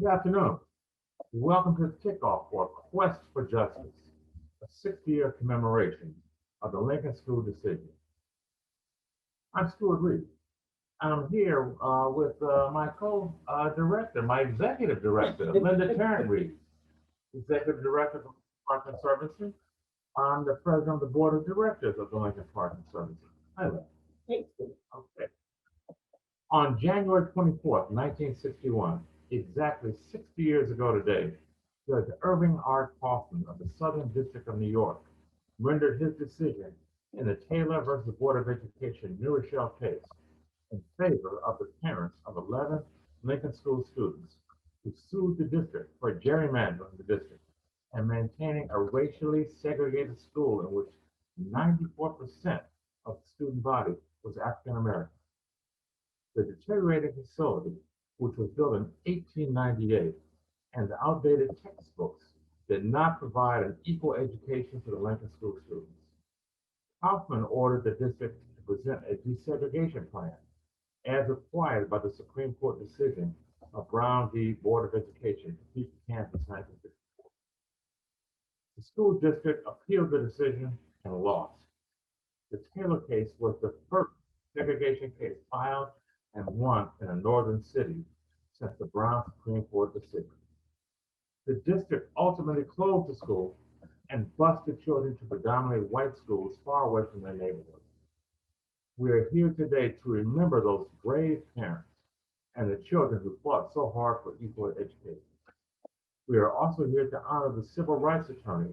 Good afternoon. Welcome to Kickoff for Quest for Justice, a 60-year commemoration of the Lincoln School decision. I'm Stuart Reed. I'm here with my co-director, my executive director, Linda Tarrant-Reid, executive director of Park Conservancy. I'm the president of the board of directors of the Lincoln Park Conservancy. Hi, Linda. Thanks. Okay. On January 24th, 1961, exactly 60 years ago today, Judge Irving R. Kaufman of the Southern District of New York rendered his decision in the Taylor versus Board of Education New Rochelle case in favor of the parents of 11 Lincoln School students who sued the district for gerrymandering the district and maintaining a racially segregated school in which 94% of the student body was African American. The deteriorating facility, which was built in 1898, and the outdated textbooks did not provide an equal education for the Lincoln School students. Kaufman ordered the district to present a desegregation plan, as required by the Supreme Court decision of Brown v. Board of Education, Topeka, Kansas, 1954. The school district appealed the decision and lost. The Taylor case was the first segregation case filed and won in a northern city since the Brown Supreme Court decision. The district ultimately closed the school and bused the children to predominantly white schools far away from their neighborhood. We are here today to remember those brave parents and the children who fought so hard for equal education. We are also here to honor the civil rights attorney,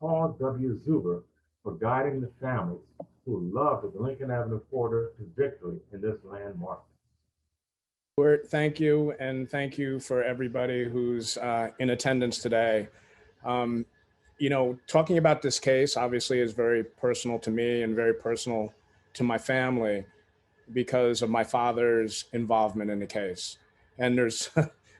Paul W. Zuber, for guiding the families who loved the Lincoln Avenue corridor to victory in this landmark. Stuart, thank you, and thank you for everybody who's in attendance today. Talking about this case obviously is very personal to me and very personal to my family because of my father's involvement in the case. And there's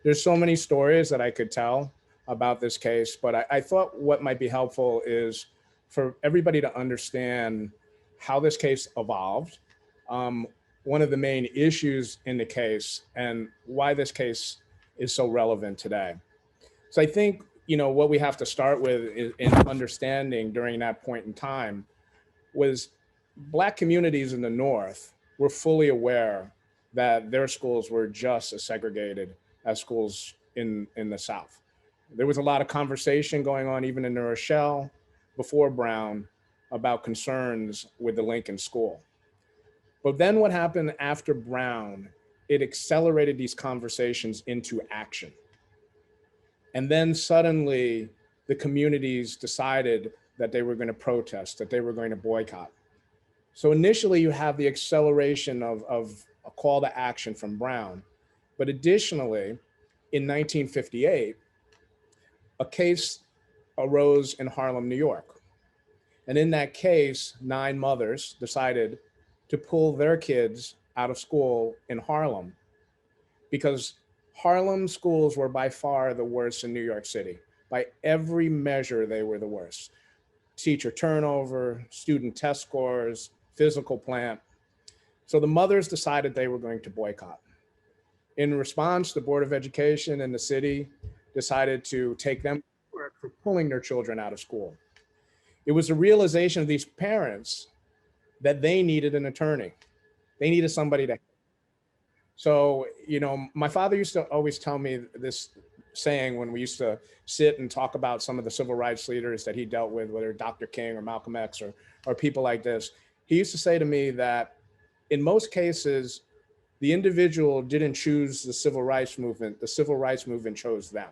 there's so many stories that I could tell about this case, but I thought what might be helpful is for everybody to understand how this case evolved, one of the main issues in the case, and why this case is so relevant today. So I think, what we have to start with in understanding during that point in time was Black communities in the North were fully aware that their schools were just as segregated as schools in the South. There was a lot of conversation going on even in New Rochelle before Brown about concerns with the Lincoln School. But then what happened after Brown, it accelerated these conversations into action. And then suddenly the communities decided that they were going to protest, that they were going to boycott. So initially you have the acceleration of a call to action from Brown. But additionally, in 1958, a case arose in Harlem, New York. And in that case, 9 mothers decided to pull their kids out of school in Harlem because Harlem schools were by far the worst in New York City. By every measure, they were the worst. Teacher turnover, student test scores, physical plant. So the mothers decided they were going to boycott. In response, the Board of Education and the city decided to take them to court for pulling their children out of school. It was a realization of these parents that they needed an attorney. They needed somebody to. So, my father used to always tell me this saying when we used to sit and talk about some of the civil rights leaders that he dealt with, whether Dr. King or Malcolm X or people like this. He used to say to me that in most cases, the individual didn't choose the civil rights movement chose them.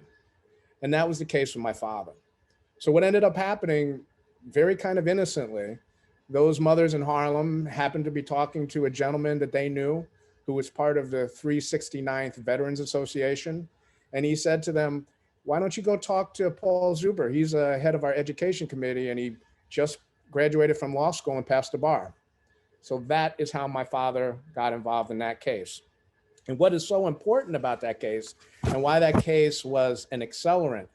And that was the case with my father. So what ended up happening, very kind of innocently, those mothers in Harlem happened to be talking to a gentleman that they knew who was part of the 369th Veterans Association. And he said to them, why don't you go talk to Paul Zuber? He's a head of our education committee and he just graduated from law school and passed the bar. So that is how my father got involved in that case. And what is so important about that case and why that case was an accelerant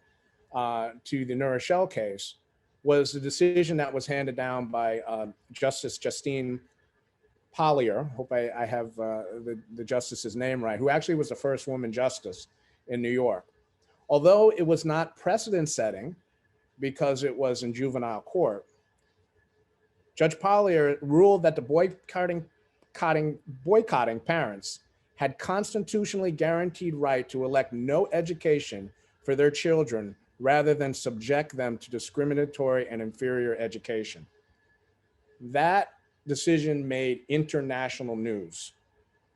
to the New Rochelle case was the decision that was handed down by Justice Justine Pollier, hope I have the justice's name right, who actually was the first woman justice in New York. Although it was not precedent setting because it was in juvenile court, Judge Pollier ruled that the boycotting parents had constitutionally guaranteed right to elect no education for their children rather than subject them to discriminatory and inferior education. That decision made international news.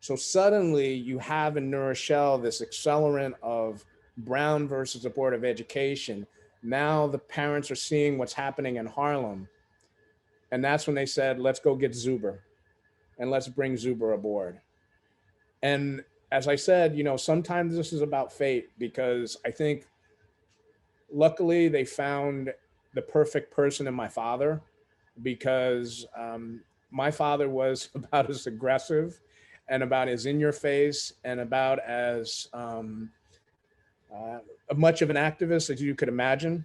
So suddenly you have in New Rochelle this accelerant of Brown versus the Board of Education. Now the parents are seeing what's happening in Harlem. And that's when they said, let's go get Zuber and let's bring Zuber aboard. And as I said, sometimes this is about fate, because I think luckily they found the perfect person in my father, because my father was about as aggressive and about as in your face and about as much of an activist as you could imagine.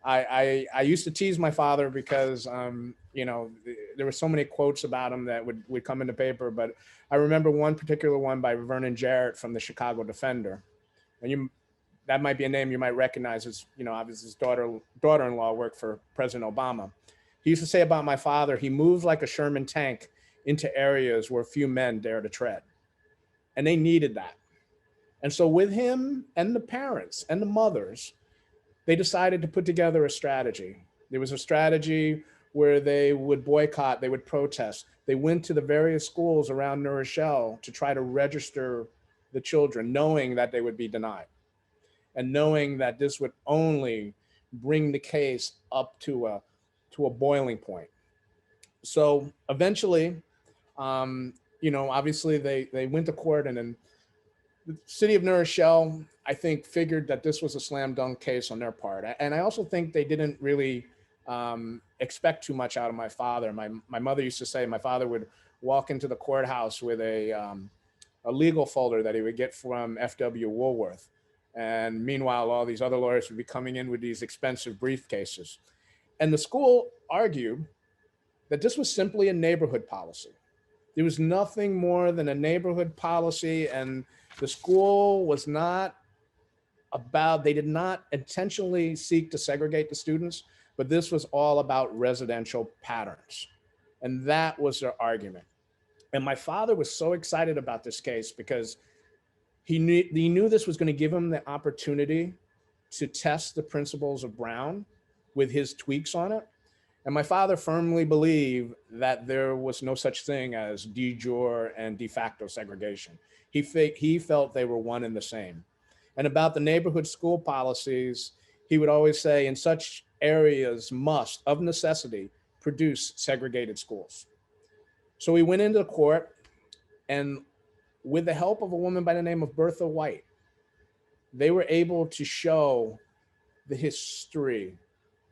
I used to tease my father because, there were so many quotes about him that would come in the paper, but I remember one particular one by Vernon Jarrett from the Chicago Defender. And that might be a name you might recognize, as, obviously his daughter-in-law worked for President Obama. He used to say about my father, he moved like a Sherman tank into areas where few men dare to tread. And they needed that. And so with him and the parents and the mothers, they decided to put together a strategy. There was a strategy where they would boycott, they would protest. They went to the various schools around New Rochelle to try to register the children, knowing that they would be denied, and knowing that this would only bring the case up to a boiling point. So eventually, obviously they went to court, and then the city of New Rochelle, I think, figured that this was a slam dunk case on their part. And I also think they didn't really expect too much out of my father. My mother used to say my father would walk into the courthouse with a legal folder that he would get from F.W. Woolworth. And meanwhile, all these other lawyers would be coming in with these expensive briefcases. And the school argued that this was simply a neighborhood policy. There was nothing more than a neighborhood policy, and the school was not about, they did not intentionally seek to segregate the students, but this was all about residential patterns. And that was their argument. And my father was so excited about this case because he knew this was going to give him the opportunity to test the principles of Brown with his tweaks on it. And my father firmly believed that there was no such thing as de jure and de facto segregation. He felt they were one and the same. And about the neighborhood school policies, he would always say, in such areas must, of necessity, produce segregated schools. So he went into the court, and with the help of a woman by the name of Bertha White, they were able to show the history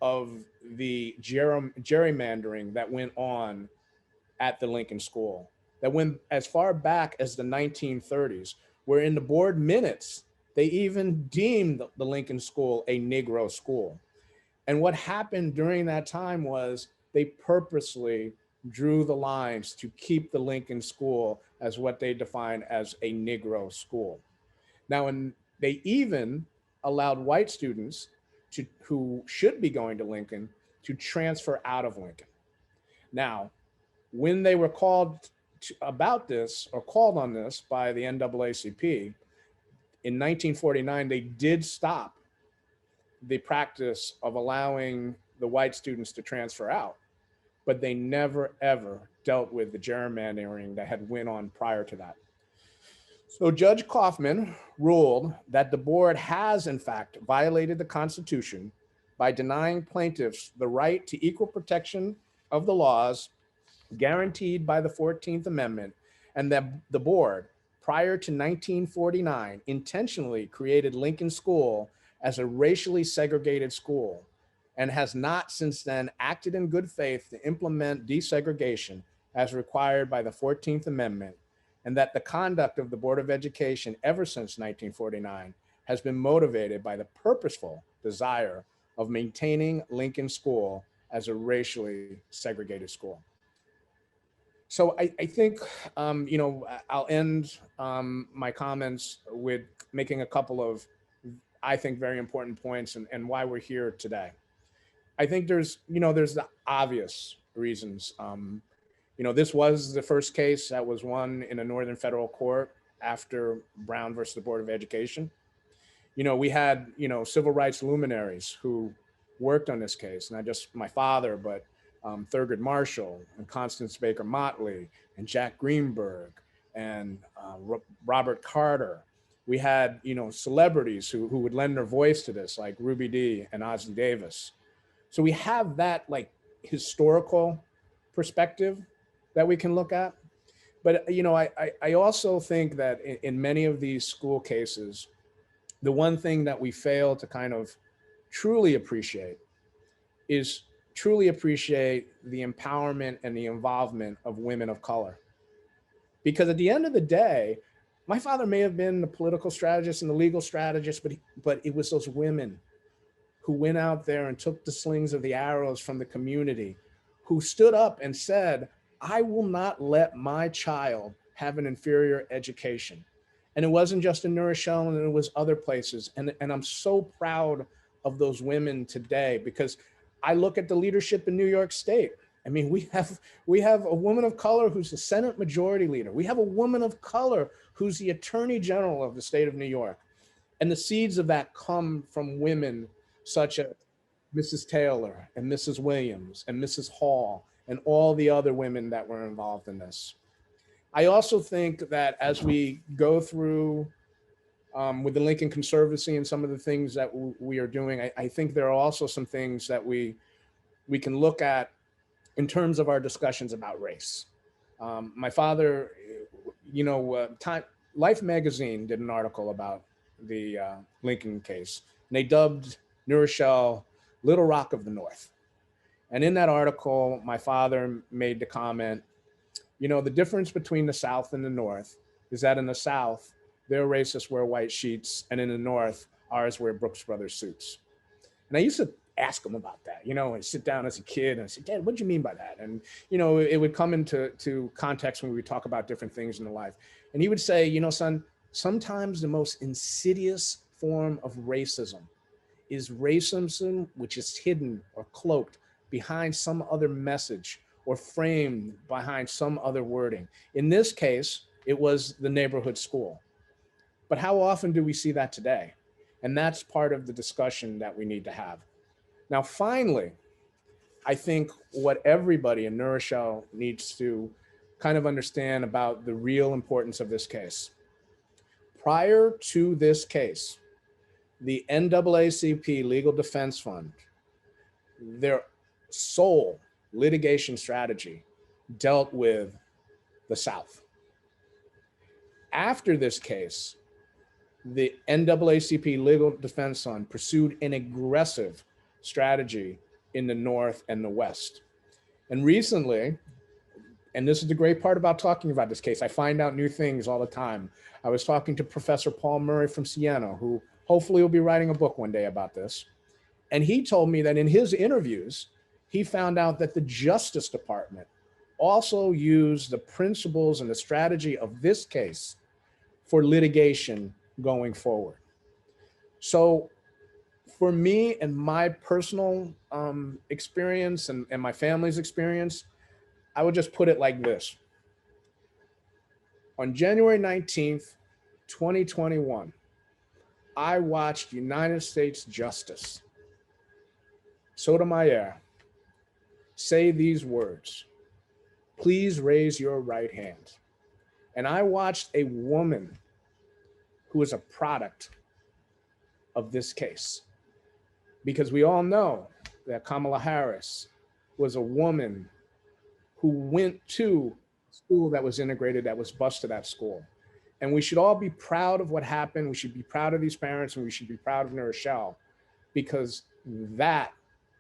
of the gerrymandering that went on at the Lincoln School, that went as far back as the 1930s, where in the board minutes, they even deemed the Lincoln School a Negro school. And what happened during that time was they purposely drew the lines to keep the Lincoln School as what they define as a Negro school. Now, and they even allowed white students who should be going to Lincoln to transfer out of Lincoln. Now, when they were called about this, or called on this by the NAACP, in 1949, they did stop the practice of allowing the white students to transfer out, but they never, ever dealt with the gerrymandering that had went on prior to that. So Judge Kaufman ruled that the board has, in fact, violated the Constitution by denying plaintiffs the right to equal protection of the laws guaranteed by the 14th Amendment, and that the board, prior to 1949, intentionally created Lincoln School as a racially segregated school, and has not since then acted in good faith to implement desegregation as required by the 14th Amendment, and that the conduct of the Board of Education ever since 1949 has been motivated by the purposeful desire of maintaining Lincoln School as a racially segregated school. So I think, I'll end my comments with making a couple of I think, very important points and why we're here today. I think there's the obvious reasons. This was the first case that was won in a Northern federal court after Brown versus the Board of Education. We had, civil rights luminaries who worked on this case, not just my father, but Thurgood Marshall and Constance Baker Motley and Jack Greenberg and Robert Carter. We had, celebrities who would lend their voice to this, like Ruby Dee and Ossie Davis. So we have that like historical perspective that we can look at. But, I also think that in many of these school cases, the one thing that we fail to kind of truly appreciate is truly appreciate the empowerment and the involvement of women of color. Because at the end of the day, my father may have been the political strategist and the legal strategist, but it was those women who went out there and took the slings of the arrows from the community, who stood up and said, I will not let my child have an inferior education. And it wasn't just in New Rochelle, and it was other places. And I'm so proud of those women today, because I look at the leadership in New York State. I mean, we have a woman of color who's the Senate Majority Leader. We have a woman of color who's the Attorney General of the state of New York. And the seeds of that come from women such as Mrs. Taylor and Mrs. Williams and Mrs. Hall and all the other women that were involved in this. I also think that as we go through with the Lincoln Conservancy and some of the things that we are doing, I think there are also some things that we can look at in terms of our discussions about race. My father, Life magazine did an article about the Lincoln case, and they dubbed New Rochelle Little Rock of the North. And in that article, my father made the comment, the difference between the South and the North is that in the South, their racists wear white sheets, and in the North, ours wear Brooks Brothers suits. And I used to ask him about that, and sit down as a kid and say, Dad, what do you mean by that? And, it would come into context when we would talk about different things in the life. And he would say, son, sometimes the most insidious form of racism is racism which is hidden or cloaked behind some other message or framed behind some other wording. In this case, it was the neighborhood school. But how often do we see that today? And that's part of the discussion that we need to have. Now, finally, I think what everybody in New Rochelle needs to kind of understand about the real importance of this case. Prior to this case, the NAACP Legal Defense Fund, their sole litigation strategy dealt with the South. After this case, the NAACP Legal Defense Fund pursued an aggressive strategy in the North and the West. And recently, and this is the great part about talking about this case, I find out new things all the time. I was talking to Professor Paul Murray from Siena, who hopefully will be writing a book one day about this. And he told me that in his interviews, he found out that the Justice Department also used the principles and the strategy of this case for litigation going forward. So for me and my personal experience and my family's experience, I would just put it like this. On January 19th, 2021, I watched United States Justice Sotomayor say these words, please raise your right hand. And I watched a woman who is a product of this case, because we all know that Kamala Harris was a woman who went to school that was integrated, that was bused at school. And we should all be proud of what happened. We should be proud of these parents, and we should be proud of New Rochelle, because that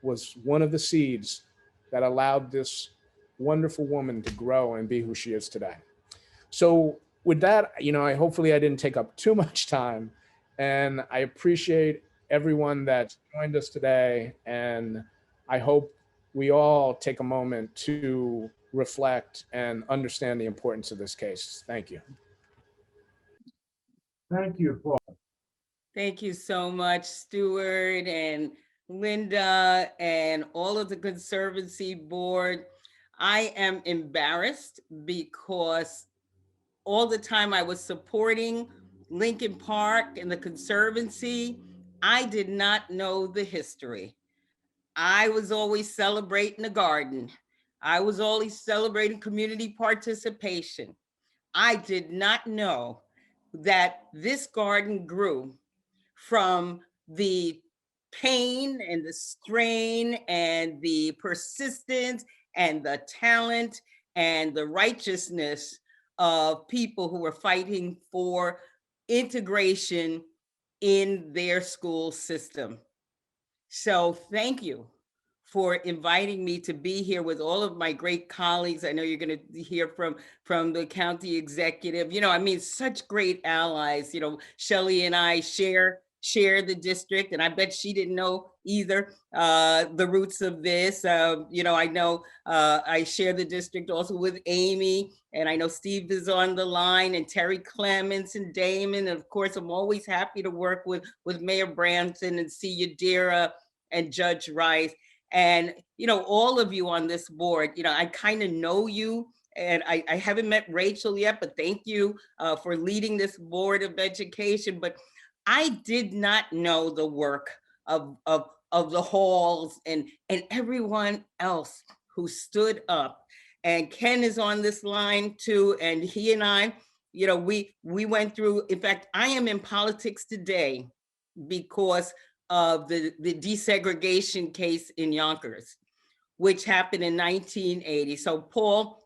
was one of the seeds that allowed this wonderful woman to grow and be who she is today. So with that, hopefully I didn't take up too much time, and I appreciate everyone that joined us today. And I hope we all take a moment to reflect and understand the importance of this case. Thank you. Thank you, Paul. Thank you so much, Stuart and Linda and all of the Conservancy Board. I am embarrassed because all the time I was supporting Lincoln Park and the Conservancy, I did not know the history. I was always celebrating the garden. I was always celebrating community participation. I did not know that this garden grew from the pain and the strain and the persistence and the talent and the righteousness of people who were fighting for integration in their school system. So thank you for inviting me to be here with all of my great colleagues. I know you're going to hear from the county executive. I mean, such great allies. Shelley and I share the district, and I bet she didn't know either the roots of this. I know I share the district also with Amy, and I know Steve is on the line, and Terry Clements and Damon. And of course, I'm always happy to work with Mayor Branson and see Yadira and Judge Rice. And, all of you on this board, I kind of know you, and I haven't met Rachel yet, but thank you for leading this Board of Education. But I did not know the work of the halls and everyone else who stood up. And Ken is on this line too, and he and I, we went through. In fact, I am in politics today because of the desegregation case in Yonkers, which happened in 1980. So Paul,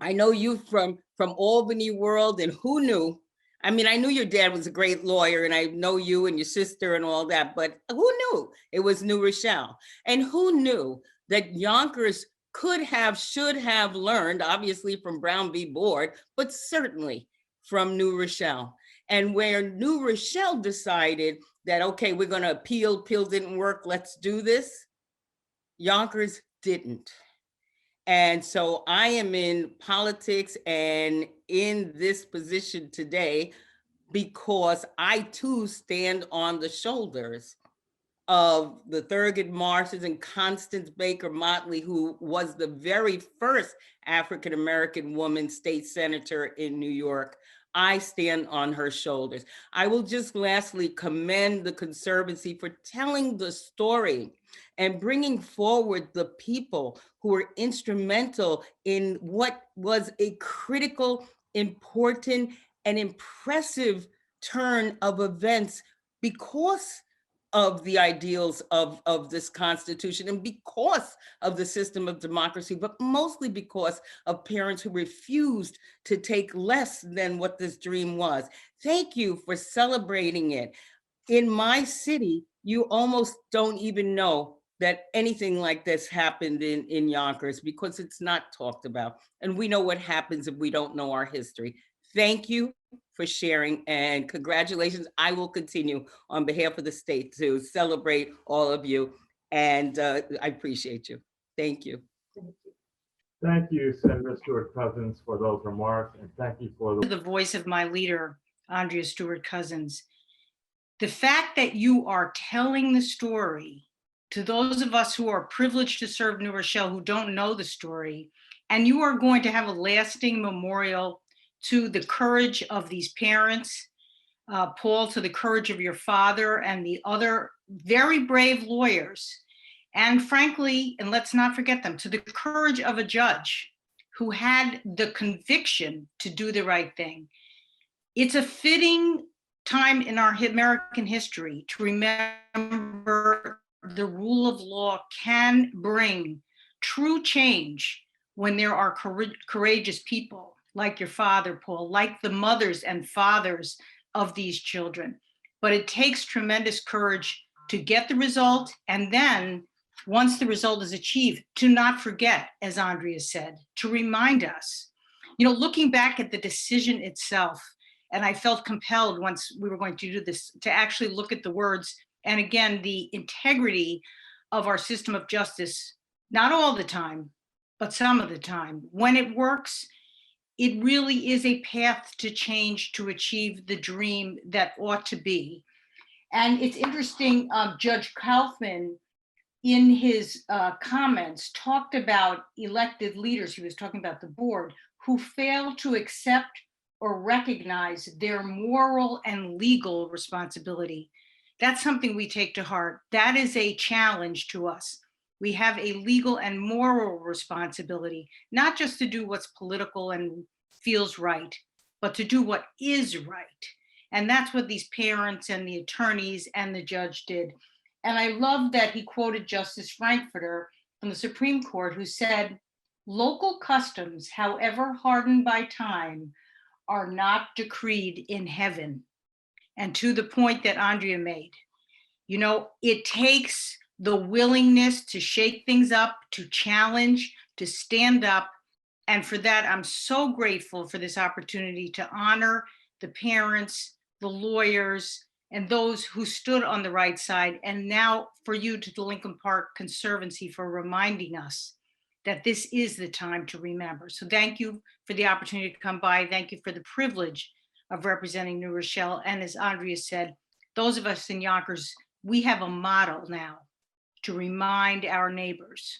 I know you from Albany World, and who knew? I mean, I knew your dad was a great lawyer, and I know you and your sister and all that, but who knew it was New Rochelle? And who knew that Yonkers could have, should have learned, obviously from Brown v. Board, but certainly from New Rochelle. And where New Rochelle decided that, okay, we're going to appeal didn't work, let's do this, Yonkers didn't. And so I am in politics and in this position today because I too stand on the shoulders of the Thurgood Marshes and Constance Baker Motley, who was the very first African-American woman state senator in New York. I stand on her shoulders. I will just lastly commend the Conservancy for telling the story and bringing forward the people who were instrumental in what was a critical, important, and impressive turn of events because of the ideals of this Constitution and because of the system of democracy, but mostly because of parents who refused to take less than what this dream was. Thank you for celebrating it. In my city, you almost don't even know that anything like this happened in Yonkers because it's not talked about. And we know what happens if we don't know our history. Thank you for sharing, and congratulations. I will continue on behalf of the state to celebrate all of you, and I appreciate you. Thank you. Thank you, Senator Stuart Cousins, for those remarks, and thank you for the voice of my leader, Andrea Stuart Cousins. The fact that you are telling the story to those of us who are privileged to serve New Rochelle who don't know the story, and you are going to have a lasting memorial to the courage of these parents, Paul, to the courage of your father and the other very brave lawyers, and frankly, and let's not forget them, to the courage of a judge who had the conviction to do the right thing. It's a fitting time in our American history to remember the rule of law can bring true change when there are courageous people like your father, Paul, like the mothers and fathers of these children. But it takes tremendous courage to get the result, and then once the result is achieved, to not forget, as Andrea said, to remind us. Looking back at the decision itself, and I felt compelled once we were going to do this to actually look at the words, and again, the integrity of our system of justice, not all the time, but some of the time. When it works, it really is a path to change, to achieve the dream that ought to be. And it's interesting, Judge Kaufman, in his comments, talked about elected leaders, he was talking about the board, who failed to accept or recognize their moral and legal responsibility. That's something we take to heart. That is a challenge to us. We have a legal and moral responsibility, not just to do what's political and feels right, but to do what is right. And that's what these parents and the attorneys and the judge did. And I love that he quoted Justice Frankfurter from the Supreme Court, who said, local customs, however hardened by time, are not decreed in heaven. And to the point that Andrea made, you know, it takes the willingness to shake things up, to challenge, to stand up. And for that, I'm so grateful for this opportunity to honor the parents, the lawyers, and those who stood on the right side. And now for you, to the Lincoln Park Conservancy, for reminding us that this is the time to remember. So thank you for the opportunity to come by. Thank you for the privilege of representing New Rochelle. And as Andrea said, those of us in Yonkers, we have a model now to remind our neighbors.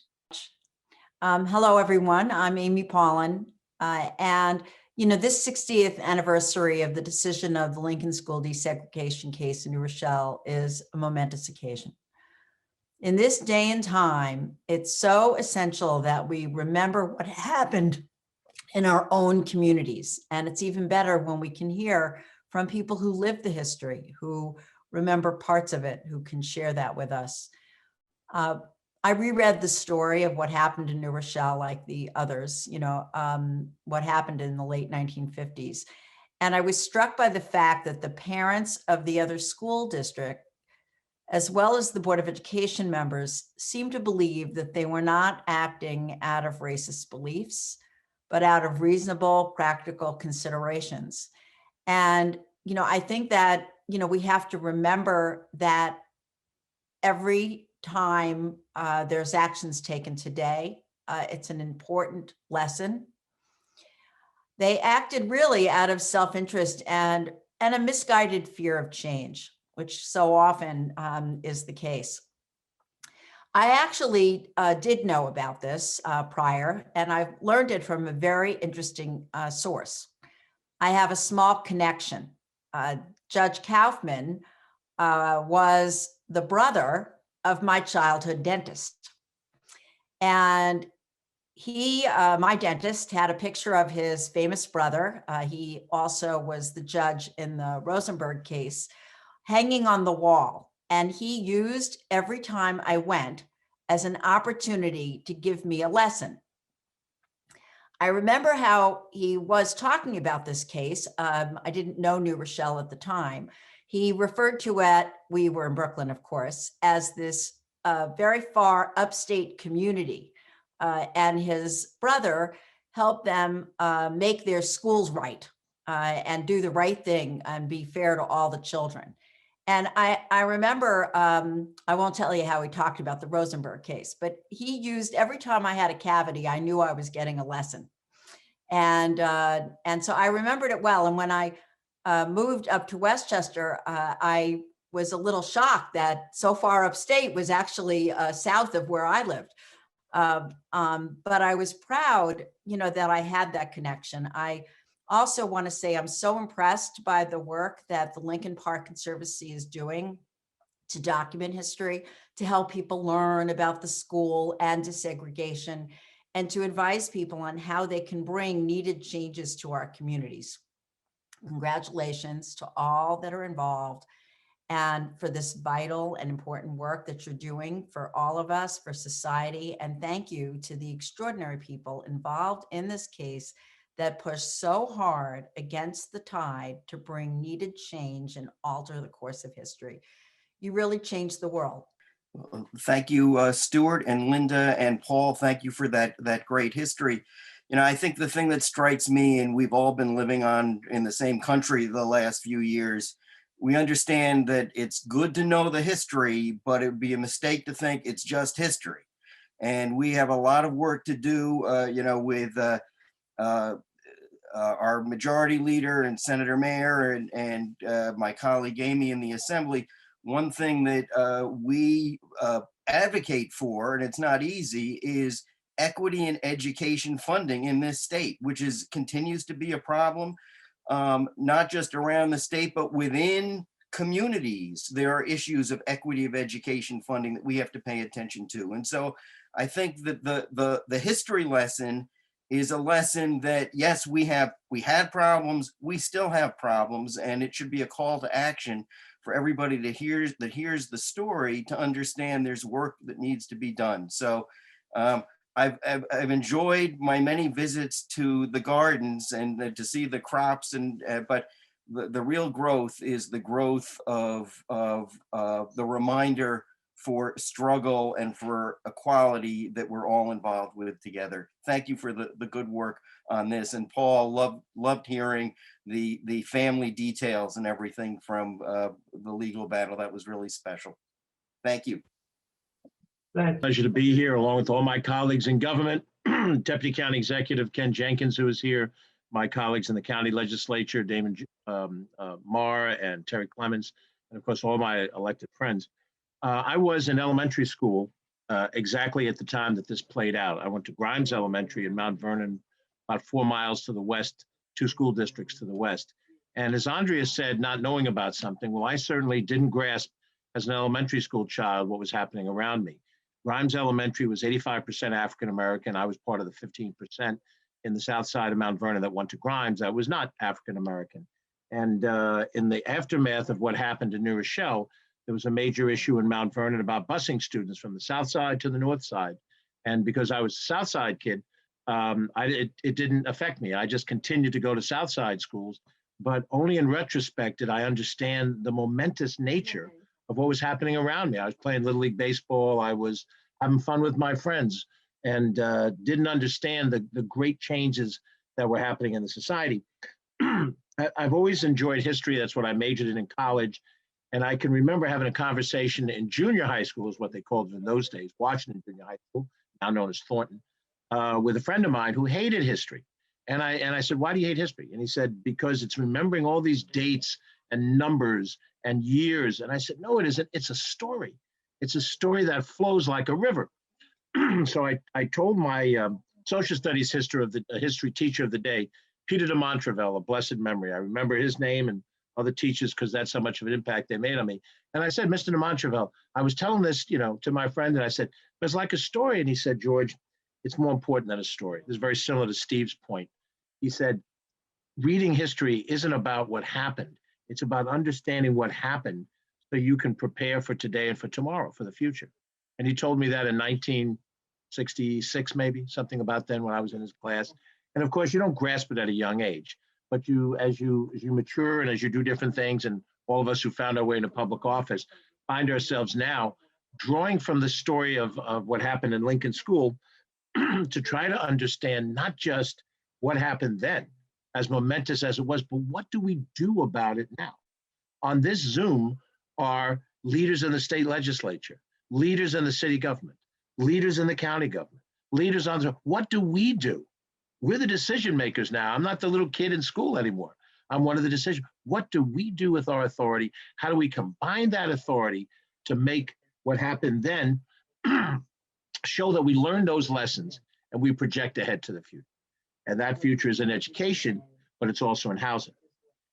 Hello, everyone. I'm Amy Paulin. And, you know, this 60th anniversary of the decision of the Lincoln School desegregation case in New Rochelle is a momentous occasion. In this day and time, it's so essential that we remember what happened in our own communities. And it's even better when we can hear from people who lived the history, who remember parts of it, who can share that with us. I reread the story of what happened in New Rochelle, like the others, you know, what happened in the late 1950s. And I was struck by the fact that the parents of the other school district, as well as the Board of Education members, seemed to believe that they were not acting out of racist beliefs, but out of reasonable, practical considerations. And, you know, I think that, you know, we have to remember that every time there's actions taken today, it's an important lesson. They acted really out of self-interest and a misguided fear of change, which so often is the case. I actually did know about this prior, and I've learned it from a very interesting source. I have a small connection. Judge Kaufman was the brother of my childhood dentist. And he, my dentist, had a picture of his famous brother. He also was the judge in the Rosenberg case, hanging on the wall. And he used every time I went as an opportunity to give me a lesson. I remember how he was talking about this case. I didn't know New Rochelle at the time. He referred to it, we were in Brooklyn, of course, as this very far upstate community. And his brother helped them make their schools right and do the right thing and be fair to all the children. And I remember, I won't tell you how he talked about the Rosenberg case, but he used every time I had a cavity, I knew I was getting a lesson. And so I remembered it well. And when I moved up to Westchester, I was a little shocked that so far upstate was actually south of where I lived. But I was proud, you know, that I had that connection. I also want to say I'm so impressed by the work that the Lincoln Park Conservancy is doing to document history, to help people learn about the school and desegregation, and to advise people on how they can bring needed changes to our communities. Congratulations to all that are involved and for this vital and important work that you're doing for all of us, for society. And thank you to the extraordinary people involved in this case that pushed so hard against the tide to bring needed change and alter the course of history. You really changed the world. Thank you, Stuart and Linda and Paul. Thank you for that great history. You know, I think the thing that strikes me, and we've all been living in the same country the last few years, we understand that it's good to know the history, but it would be a mistake to think it's just history. And we have a lot of work to do, you know, with our majority leader and Senator Mayer and my colleague Amy in the Assembly. one thing that we advocate for, and it's not easy, is equity in education funding in this state, which continues to be a problem, not just around the state, but within communities. There are issues of equity of education funding that we have to pay attention to. And so I think that the history lesson is a lesson that, yes, we had problems, we still have problems, and it should be a call to action for everybody that hears the story to understand there's work that needs to be done. So I've enjoyed my many visits to the gardens and to see the crops, but the real growth is the growth of the reminder for struggle and for equality that we're all involved with together. Thank you for the good work on this. And Paul, loved hearing the family details and everything from the legal battle. That was really special. Thank you. Pleasure to be here along with all my colleagues in government, Deputy County Executive Ken Jenkins, who is here, my colleagues in the county legislature, Damon Marr and Terry Clemens, and of course, all my elected friends. I was in elementary school exactly at the time that this played out. I went to Grimes Elementary in Mount Vernon, about 4 miles to the west, 2 school districts to the west. And as Andrea said, not knowing about something, well, I certainly didn't grasp as an elementary school child what was happening around me. Grimes Elementary was 85% African-American. I was part of the 15% in the south side of Mount Vernon that went to Grimes that was not African-American. And in the aftermath of what happened in New Rochelle, there was a major issue in Mount Vernon about busing students from the south side to the north side. And because I was a south side kid, it didn't affect me. I just continued to go to south side schools, but only in retrospect did I understand the momentous nature of what was happening around me. I was playing Little League Baseball. I was having fun with my friends and didn't understand the great changes that were happening in the society. I've always enjoyed history. That's what I majored in college. And I can remember having a conversation in junior high school, is what they called it in those days, Washington Junior High School, now known as Thornton, with a friend of mine who hated history. And I said, why do you hate history? And he said, because it's remembering all these dates and numbers and years. And I said, no, it isn't. It's a story. It's a story that flows like a river. So I told my social studies history teacher of the day, Peter de Montrevel, of blessed memory. I remember his name and other teachers because that's how much of an impact they made on me. And I said, Mr. de Montrevel, I was telling this, to my friend, and I said, it's like a story. And he said, George, it's more important than a story. This is very similar to Steve's point. He said, reading history isn't about what happened. It's about understanding what happened so you can prepare for today and for tomorrow, for the future. And he told me that in 1966, maybe, something about then when I was in his class. And of course, you don't grasp it at a young age, but as you mature and as you do different things, and all of us who found our way into public office find ourselves now drawing from the story of what happened in Lincoln School to try to understand not just what happened then, as momentous as it was, but what do we do about it now? On this Zoom are leaders in the state legislature, leaders in the city government, leaders in the county government, leaders on the, what do we do? We're the decision makers now. I'm not the little kid in school anymore. I'm one of the decision. What do we do with our authority? How do we combine that authority to make what happened then show that we learned those lessons and we project ahead to the future? And that future is in education, but it's also in housing.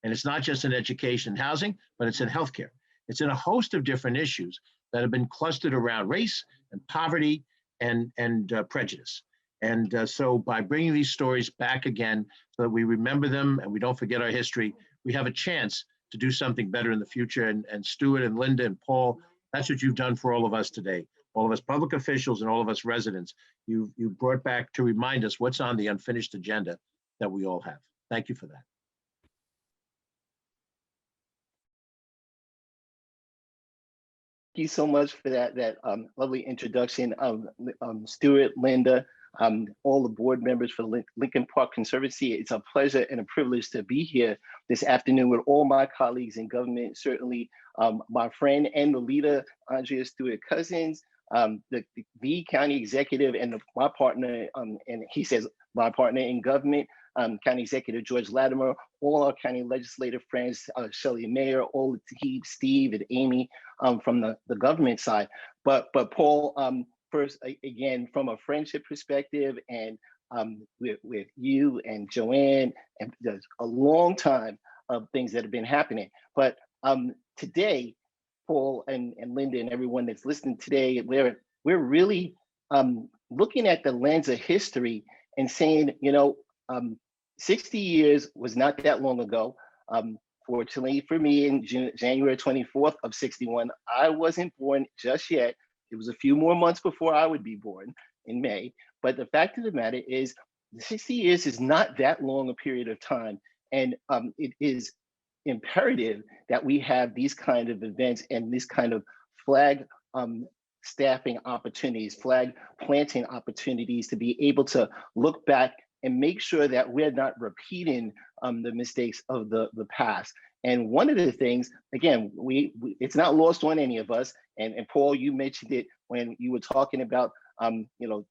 And it's not just in education and housing, but it's in healthcare. It's in a host of different issues that have been clustered around race and poverty and prejudice. And so by bringing these stories back again so that we remember them and we don't forget our history, we have a chance to do something better in the future. And Stuart and Linda and Paul, that's what you've done for all of us today. All of us public officials and all of us residents, you brought back to remind us what's on the unfinished agenda that we all have. Thank you for that. Thank you so much for that lovely introduction, Stuart, Linda, all the board members for Lincoln Park Conservancy. It's a pleasure and a privilege to be here this afternoon with all my colleagues in government, certainly my friend and the leader, Andrea Stuart Cousins, the county executive and my partner, and he says my partner in government, County Executive George Latimer, all our county legislative friends, Shelley Mayer, all the team, Steve and Amy from the government side. But Paul, first, again, from a friendship perspective and with you and Joanne, and there's a long time of things that have been happening. But today, Paul and Linda and everyone that's listening today, we're really looking at the lens of history and saying, 60 years was not that long ago. Fortunately for me, in January 24th of 61, I wasn't born just yet. It was a few more months before I would be born in May. But the fact of the matter is, 60 years is not that long a period of time. And it is imperative that we have these kind of events and this kind of flag staffing opportunities, flag planting opportunities to be able to look back and make sure that we're not repeating the mistakes of the past. And one of the things, again, it's not lost on any of us. And Paul, you mentioned it when you were talking about,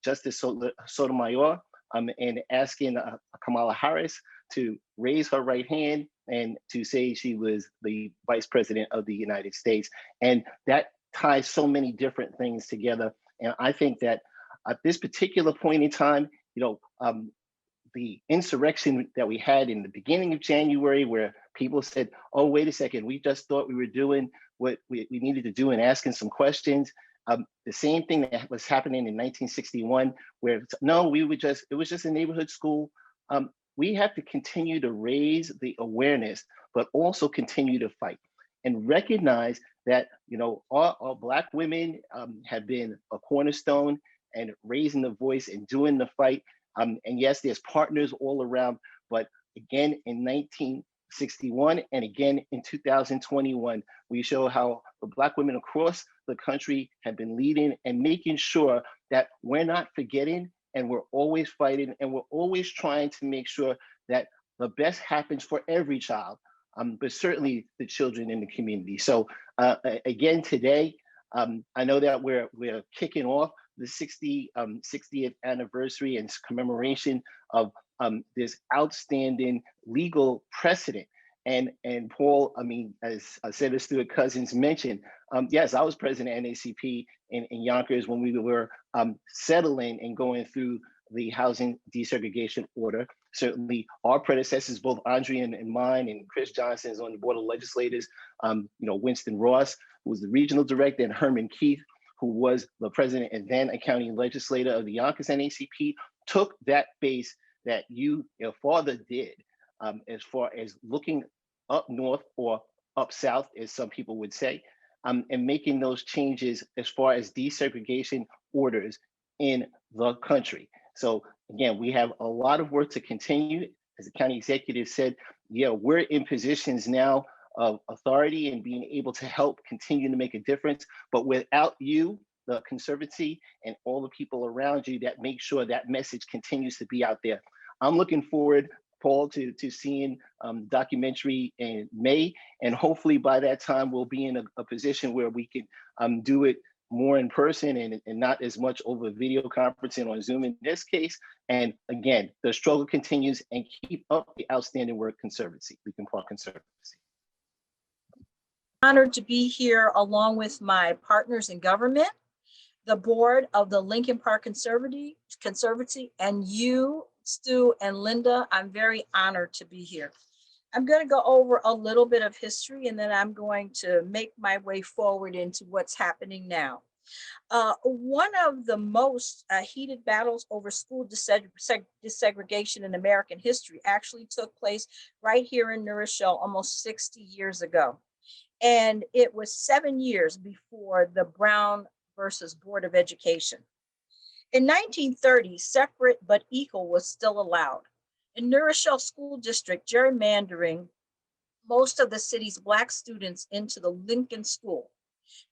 Justice Sotomayor and asking Kamala Harris to raise her right hand and to say she was the Vice President of the United States. And that ties so many different things together. And I think that at this particular point in time, the insurrection that we had in the beginning of January, where people said, oh, wait a second, we just thought we were doing what we needed to do and asking some questions. The same thing that was happening in 1961, where no, it was just a neighborhood school. We have to continue to raise the awareness, but also continue to fight and recognize that, our Black women have been a cornerstone and raising the voice and doing the fight. And yes, there's partners all around, but again, in 1961 and again in 2021, we show how the Black women across the country have been leading and making sure that we're not forgetting and we're always fighting and we're always trying to make sure that the best happens for every child, but certainly the children in the community. So again, today, I know that we're kicking off the 60th anniversary and commemoration of this outstanding legal precedent. And Paul, as Senator Stuart Cousins mentioned, yes, I was president of NACP in Yonkers when we were settling and going through the housing desegregation order. Certainly our predecessors, both Andre and mine, and Chris Johnson is on the Board of Legislators, Winston Ross, who was the regional director, and Herman Keith, who was the president and then a county legislator of the Yonkers NACP, took that base that your father did, as far as looking up north or up south, as some people would say, and making those changes as far as desegregation orders in the country. So again, we have a lot of work to continue. As the county executive said, we're in positions now of authority and being able to help continue to make a difference. But without you, the Conservancy, and all the people around you that make sure that message continues to be out there. I'm looking forward, Paul, to seeing documentary in May. And hopefully by that time, we'll be in a position where we can do it more in person and not as much over video conferencing on Zoom in this case. And again, the struggle continues, and keep up the outstanding work, Conservancy, Lincoln Park Conservancy. Honored to be here along with my partners in government, the board of the Lincoln Park Conservancy, and you, Stu and Linda. I'm very honored to be here. I'm going to go over a little bit of history, and then I'm going to make my way forward into what's happening now. One of the most heated battles over school desegregation in American history actually took place right here in New Rochelle almost 60 years ago. And it was 7 years before the Brown versus Board of Education. In 1930, separate but equal was still allowed. In New Rochelle School District, gerrymandering most of the city's Black students into the Lincoln School.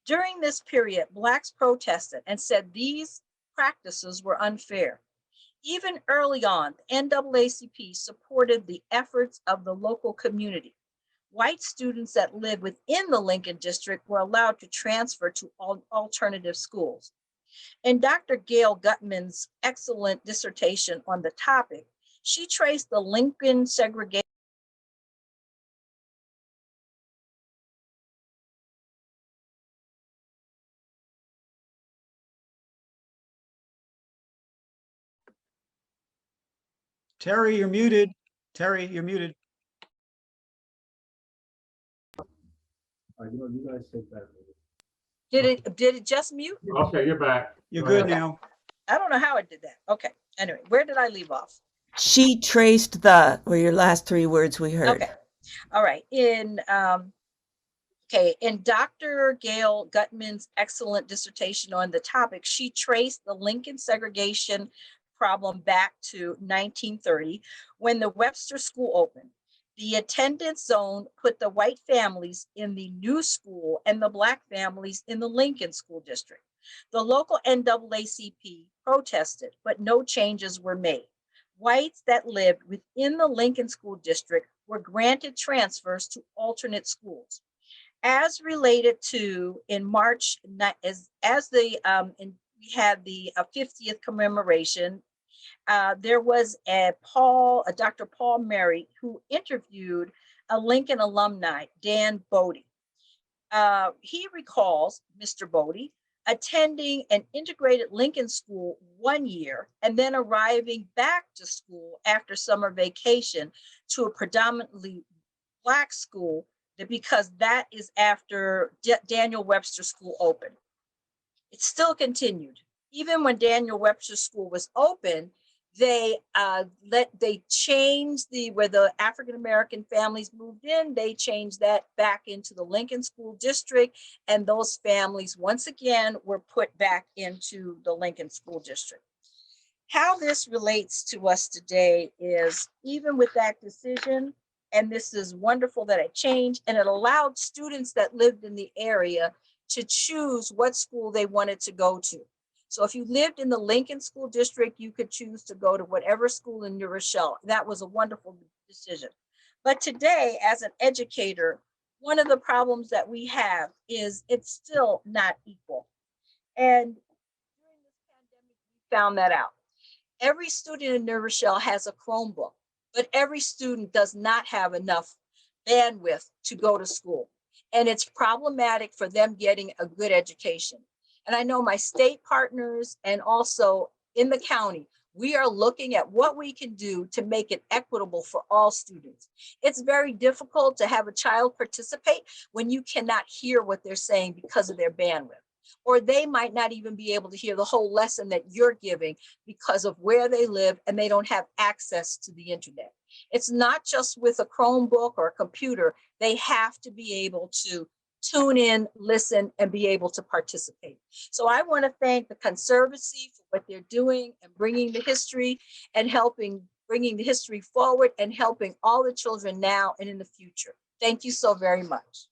During this period, Blacks protested and said these practices were unfair. Even early on, the NAACP supported the efforts of the local community. White students that lived within the Lincoln District were allowed to transfer to alternative schools. In Dr. Gail Gutman's excellent dissertation on the topic, She traced the Lincoln segregation. Terry, you're muted. Terry, you're muted. You guys take that. Did it just mute? Okay, you're back. You're Go good ahead. now. I don't know how it did that. Okay. Anyway, where did I leave off? She traced the, were your last three words we heard. Okay. All right. In Dr. Gail Gutman's excellent dissertation on the topic, she traced the Lincoln segregation problem back to 1930 when the Webster School opened. The attendance zone put the white families in the new school and the Black families in the Lincoln School District. The local NAACP protested, but no changes were made. Whites that lived within the Lincoln School District were granted transfers to alternate schools. As related to in March, we had the 50th commemoration. There was a Dr. Paul Murray, who interviewed a Lincoln alumni, Dan Bodie. He recalls Mr. Bodie attending an integrated Lincoln school 1 year and then arriving back to school after summer vacation to a predominantly Black school, because that is after Daniel Webster School opened. It still continued. Even when Daniel Webster School was open, they changed where the African-American families moved in, they changed that back into the Lincoln School District, and those families once again were put back into the Lincoln School District. How this relates to us today is, even with that decision, and this is wonderful that it changed, and it allowed students that lived in the area to choose what school they wanted to go to. So if you lived in the Lincoln School District, you could choose to go to whatever school in New Rochelle. That was a wonderful decision. But today, as an educator, one of the problems that we have is it's still not equal. And during this pandemic, we found that out. Every student in New Rochelle has a Chromebook, but every student does not have enough bandwidth to go to school. And it's problematic for them getting a good education. And I know my state partners and also in the county, we are looking at what we can do to make it equitable for all students. It's very difficult to have a child participate when you cannot hear what they're saying because of their bandwidth. Or they might not even be able to hear the whole lesson that you're giving because of where they live and they don't have access to the internet. It's not just with a Chromebook or a computer. They have to be able to tune in, listen, and be able to participate. So I want to thank the Conservancy for what they're doing and bringing the history and bringing the history forward and helping all the children now and in the future. Thank you so very much.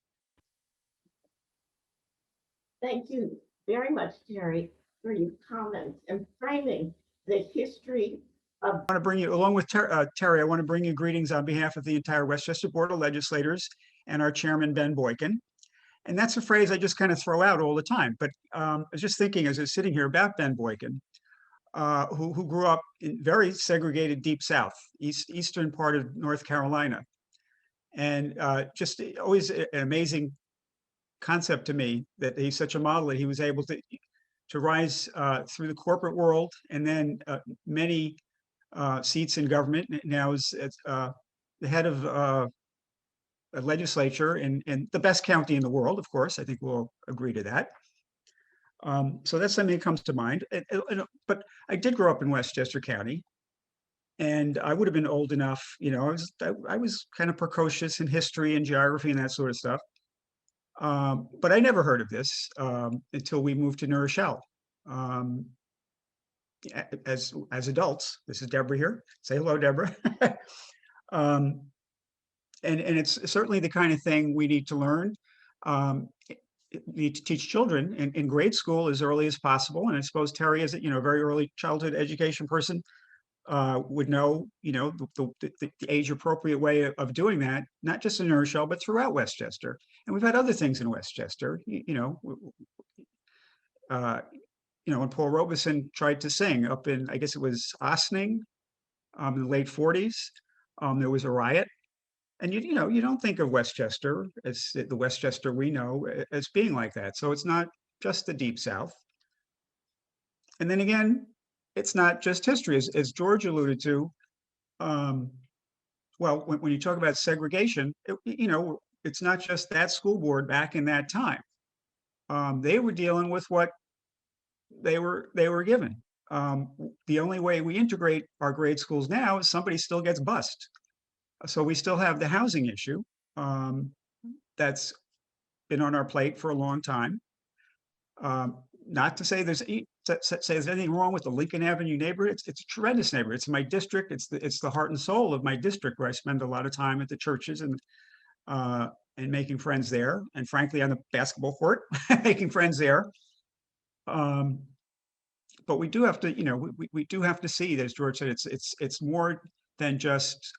Thank you very much, Terry, for your comments and framing the history of. I want to bring you, along with Terry, I want to bring you greetings on behalf of the entire Westchester Board of Legislators and our chairman, Ben Boykin. And that's a phrase I just kind of throw out all the time. But I was just thinking as I was sitting here about Ben Boykin, who grew up in very segregated Deep South, eastern part of North Carolina. And just always an amazing concept to me that he's such a model that he was able to rise through the corporate world and then many seats in government. Now is the head of a legislature in the best county in the world, of course. I think we'll agree to that. So that's something that comes to mind. But I did grow up in Westchester County, and I would have been old enough, I was kind of precocious in history and geography and that sort of stuff. But I never heard of this until we moved to New Rochelle. As adults, this is Deborah here. Say hello, Deborah. And it's certainly the kind of thing we need to learn. Need to teach children in grade school as early as possible. And I suppose Terry, as a very early childhood education person, would know, the age appropriate way of doing that, not just in New Rochelle, but throughout Westchester. And we've had other things in Westchester, when Paul Robeson tried to sing up in, I guess it was Ossining, in the late 40s. There was a riot. And you know, you don't think of Westchester as the Westchester we know as being like that. So it's not just the Deep South. And then again, it's not just history, as George alluded to. Well, when you talk about segregation, you know, it's not just that school board back in that time. They were dealing with what they were given. The only way we integrate our grade schools now is somebody still gets bused. So we still have the housing issue that's been on our plate for a long time. Not to say there's anything wrong with the Lincoln Avenue neighborhood. It's a tremendous neighborhood. It's my district. It's the heart and soul of my district, where I spend a lot of time at the churches and making friends there. And frankly, on the basketball court, making friends there. But we do have to, you know, we do have to see, as George said, it's more than just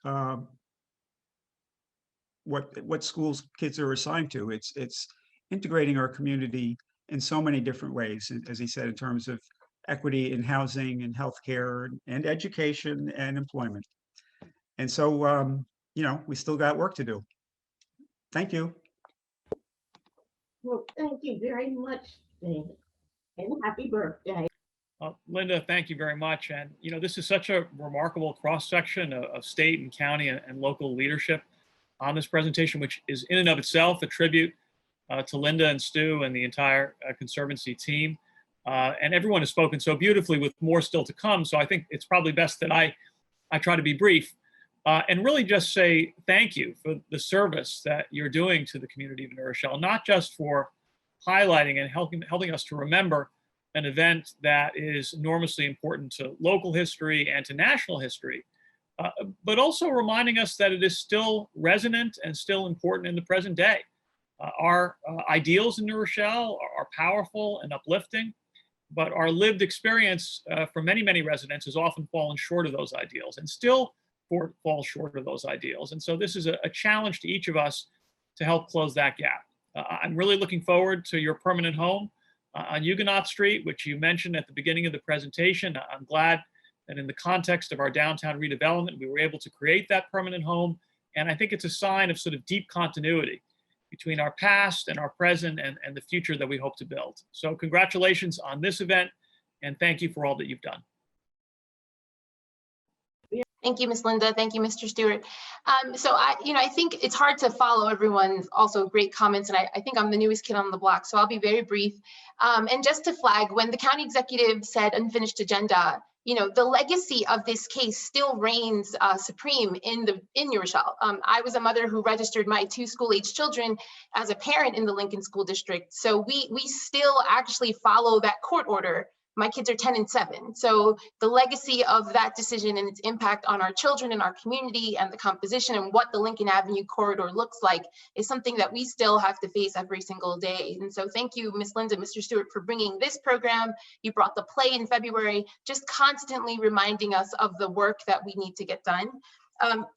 what schools kids are assigned to. It's integrating our community in so many different ways, as he said, in terms of equity in housing and healthcare and education and employment. And so, you know, we still got work to do. Thank you. Well, thank you very much, David, and happy birthday. Linda, thank you very much. And, you know, this is such a remarkable cross-section of state and county and local leadership on this presentation, which is in and of itself a tribute to Linda and Stu and the entire Conservancy team. And everyone has spoken so beautifully, with more still to come. So I think it's probably best that I try to be brief and really just say thank you for the service that you're doing to the community of New Rochelle, not just for highlighting and helping us to remember an event that is enormously important to local history and to national history, but also reminding us that it is still resonant and still important in the present day. Our ideals in New Rochelle are powerful and uplifting, but our lived experience for many, many residents has often fallen short of those ideals and still falls short of those ideals. And so this is a challenge to each of us to help close that gap. I'm really looking forward to your permanent home on Huguenot Street, which you mentioned at the beginning of the presentation. I'm glad that in the context of our downtown redevelopment, we were able to create that permanent home. And I think it's a sign of sort of deep continuity between our past and our present and the future that we hope to build. So congratulations on this event, and thank you for all that you've done. Thank you, Ms. Linda. Thank you, Mr. Stewart. So I think it's hard to follow everyone's also great comments, and I think I'm the newest kid on the block, so I'll be very brief. And just to flag, when the county executive said unfinished agenda, you know, the legacy of this case still reigns supreme in New Rochelle. I was a mother who registered my 2 school-age children as a parent in the Lincoln School District. So we still actually follow that court order. My kids are 10 and 7. So the legacy of that decision and its impact on our children and our community and the composition and what the Lincoln Avenue corridor looks like is something that we still have to face every single day. And so thank you, Ms. Linda, Mr. Stewart, for bringing this program. You brought the play in February, just constantly reminding us of the work that we need to get done.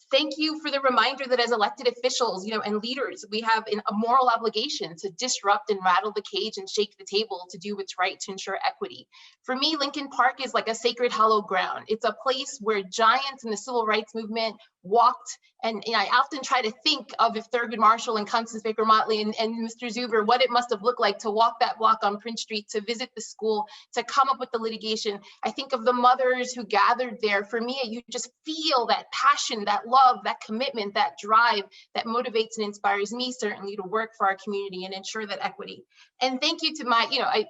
Thank you for the reminder that as elected officials, you know, and leaders, we have a moral obligation to disrupt and rattle the cage and shake the table to do what's right to ensure equity. For me, Lincoln Park is like a sacred hollow ground. It's a place where giants in the civil rights movement walked, and I often try to think of if Thurgood Marshall and Constance Baker Motley and Mr. Zuber, what it must have looked like to walk that block on Prince Street, to visit the school, to come up with the litigation. I think of the mothers who gathered there. For me, you just feel that passion, that love, that commitment, that drive that motivates and inspires me certainly to work for our community and ensure that equity. And thank you to my,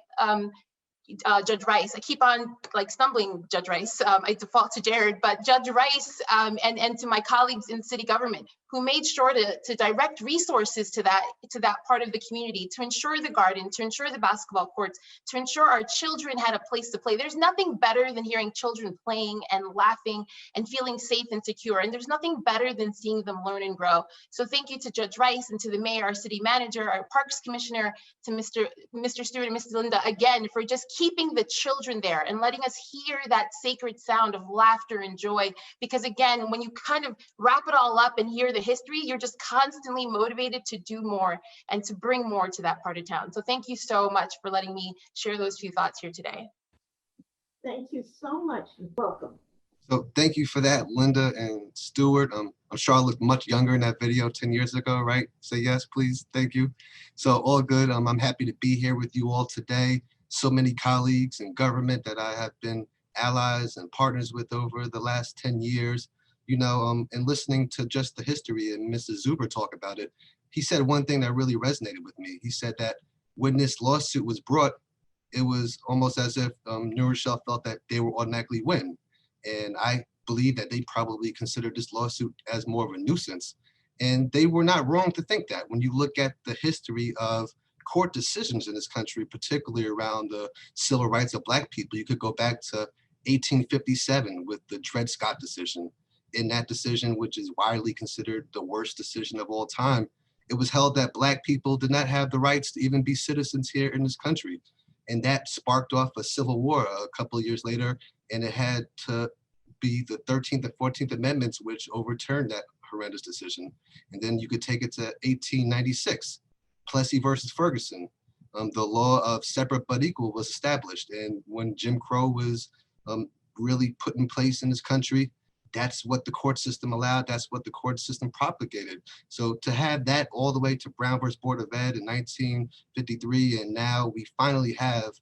Judge Rice. I keep on like stumbling, Judge Rice. I default to Jared, but Judge Rice and to my colleagues in city government who made sure to direct resources to that part of the community, to ensure the garden, to ensure the basketball courts, to ensure our children had a place to play. There's nothing better than hearing children playing and laughing and feeling safe and secure. And there's nothing better than seeing them learn and grow. So thank you to Judge Rice and to the mayor, our city manager, our parks commissioner, to Mr. Stewart and Ms. Linda again for just keeping the children there and letting us hear that sacred sound of laughter and joy. Because again, when you kind of wrap it all up and hear the history, you're just constantly motivated to do more and to bring more to that part of town. So thank you so much for letting me share those few thoughts here today. Thank you so much. Welcome. So thank you for that, Linda and Stuart. I'm sure I looked much younger in that video 10 years ago, right? Say yes, please. Thank you. So all good. I'm happy to be here with you all today. So many colleagues in government that I have been allies and partners with over the last 10 years, and listening to just the history and Mrs. Zuber talk about it, he said one thing that really resonated with me. He said that when this lawsuit was brought, it was almost as if New Rochelle felt that they would automatically win. And I believe that they probably considered this lawsuit as more of a nuisance. And they were not wrong to think that. When you look at the history of court decisions in this country, particularly around the civil rights of Black people, you could go back to 1857 with the Dred Scott decision. In that decision, which is widely considered the worst decision of all time, it was held that Black people did not have the rights to even be citizens here in this country. And that sparked off a civil war a couple of years later, and it had to be the 13th and 14th Amendments which overturned that horrendous decision. And then you could take it to 1896, Plessy versus Ferguson. The law of separate but equal was established. And when Jim Crow was really put in place in this country, that's what the court system allowed. That's what the court system propagated. So to have that all the way to Brown versus Board of Ed in 1953, and now we finally have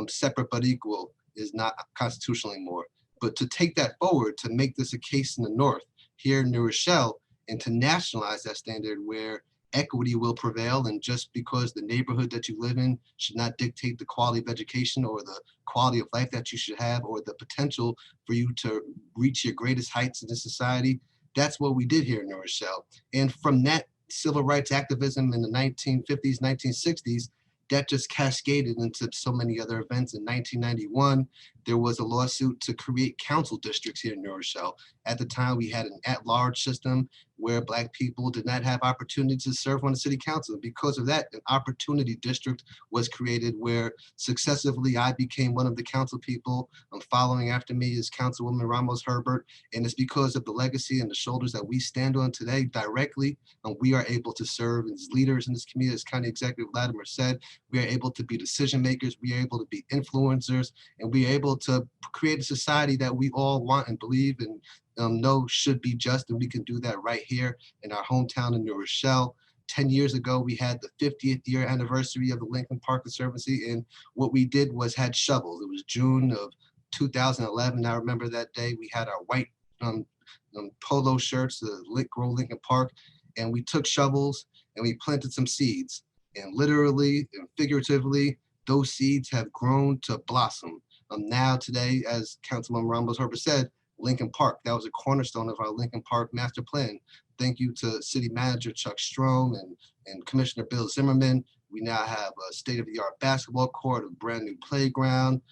separate but equal is not constitutional anymore. But to take that forward, to make this a case in the North, here in New Rochelle, and to nationalize that standard where equity will prevail, and just because the neighborhood that you live in should not dictate the quality of education or the quality of life that you should have or the potential for you to reach your greatest heights in this society, that's what we did here in New Rochelle. And from that civil rights activism in the 1950s, 1960s, that just cascaded into so many other events. In 1991, there was a lawsuit to create council districts here in New Rochelle. At the time, we had an at-large system where Black people did not have opportunities to serve on the city council. Because of that, an opportunity district was created where successively I became one of the council people. Following after me is Councilwoman Ramos Herbert. And it's because of the legacy and the shoulders that we stand on today directly, we are able to serve as leaders in this community. As County Executive Latimer said, we are able to be decision makers, we are able to be influencers, and we are able to create a society that we all want and believe and know should be just, and we can do that right here in our hometown in New Rochelle. 10 years ago, we had the 50th year anniversary of the Lincoln Park Conservancy, and what we did was had shovels. It was June of 2011. I remember that day. We had our white polo shirts, the Grow Lincoln Park, and we took shovels and we planted some seeds. And literally and figuratively, those seeds have grown to blossom. Now today, as Councilwoman Ramos Herbert said, Lincoln Park, that was a cornerstone of our Lincoln Park master plan. Thank you to City Manager Chuck Strome and Commissioner Bill Zimmerman. We now have a state-of-the-art basketball court, a brand new playground.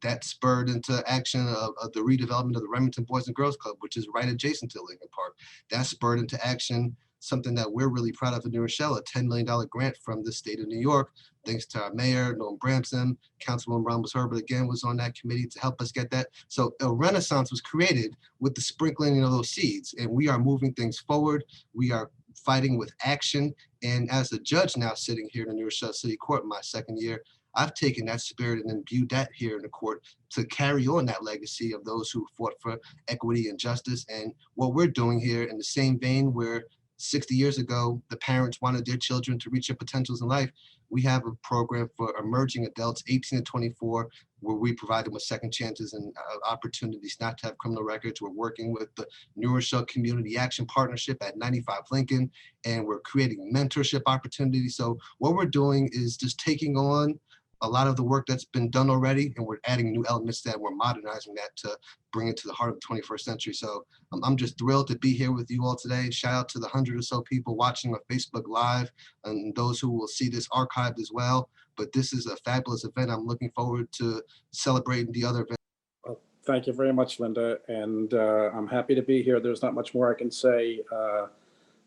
That spurred into action of the redevelopment of the Remington Boys and Girls Club, which is right adjacent to Lincoln Park. That spurred into action something that we're really proud of in New Rochelle, a $10 million grant from the state of New York, thanks to our mayor, Noam Bramson. Councilwoman Ramos Herbert again was on that committee to help us get that. So a renaissance was created with the sprinkling of those seeds, and we are moving things forward. We are fighting with action. And as a judge now sitting here in the New Rochelle City Court, my second year, I've taken that spirit and imbued that here in the court to carry on that legacy of those who fought for equity and justice. And what we're doing here in the same vein where 60 years ago, the parents wanted their children to reach their potentials in life. We have a program for emerging adults, 18 to 24, where we provide them with second chances and opportunities not to have criminal records. We're working with the New Rochelle Community Action Partnership at 95 Lincoln, and we're creating mentorship opportunities. So what we're doing is just taking on a lot of the work that's been done already, and we're adding new elements that we're modernizing that to bring it to the heart of the 21st century. So I'm just thrilled to be here with you all today. Shout out to the 100 or so people watching on Facebook Live and those who will see this archived as well. But this is a fabulous event. I'm looking forward to celebrating the other events. Well, thank you very much, Linda. And I'm happy to be here. There's not much more I can say.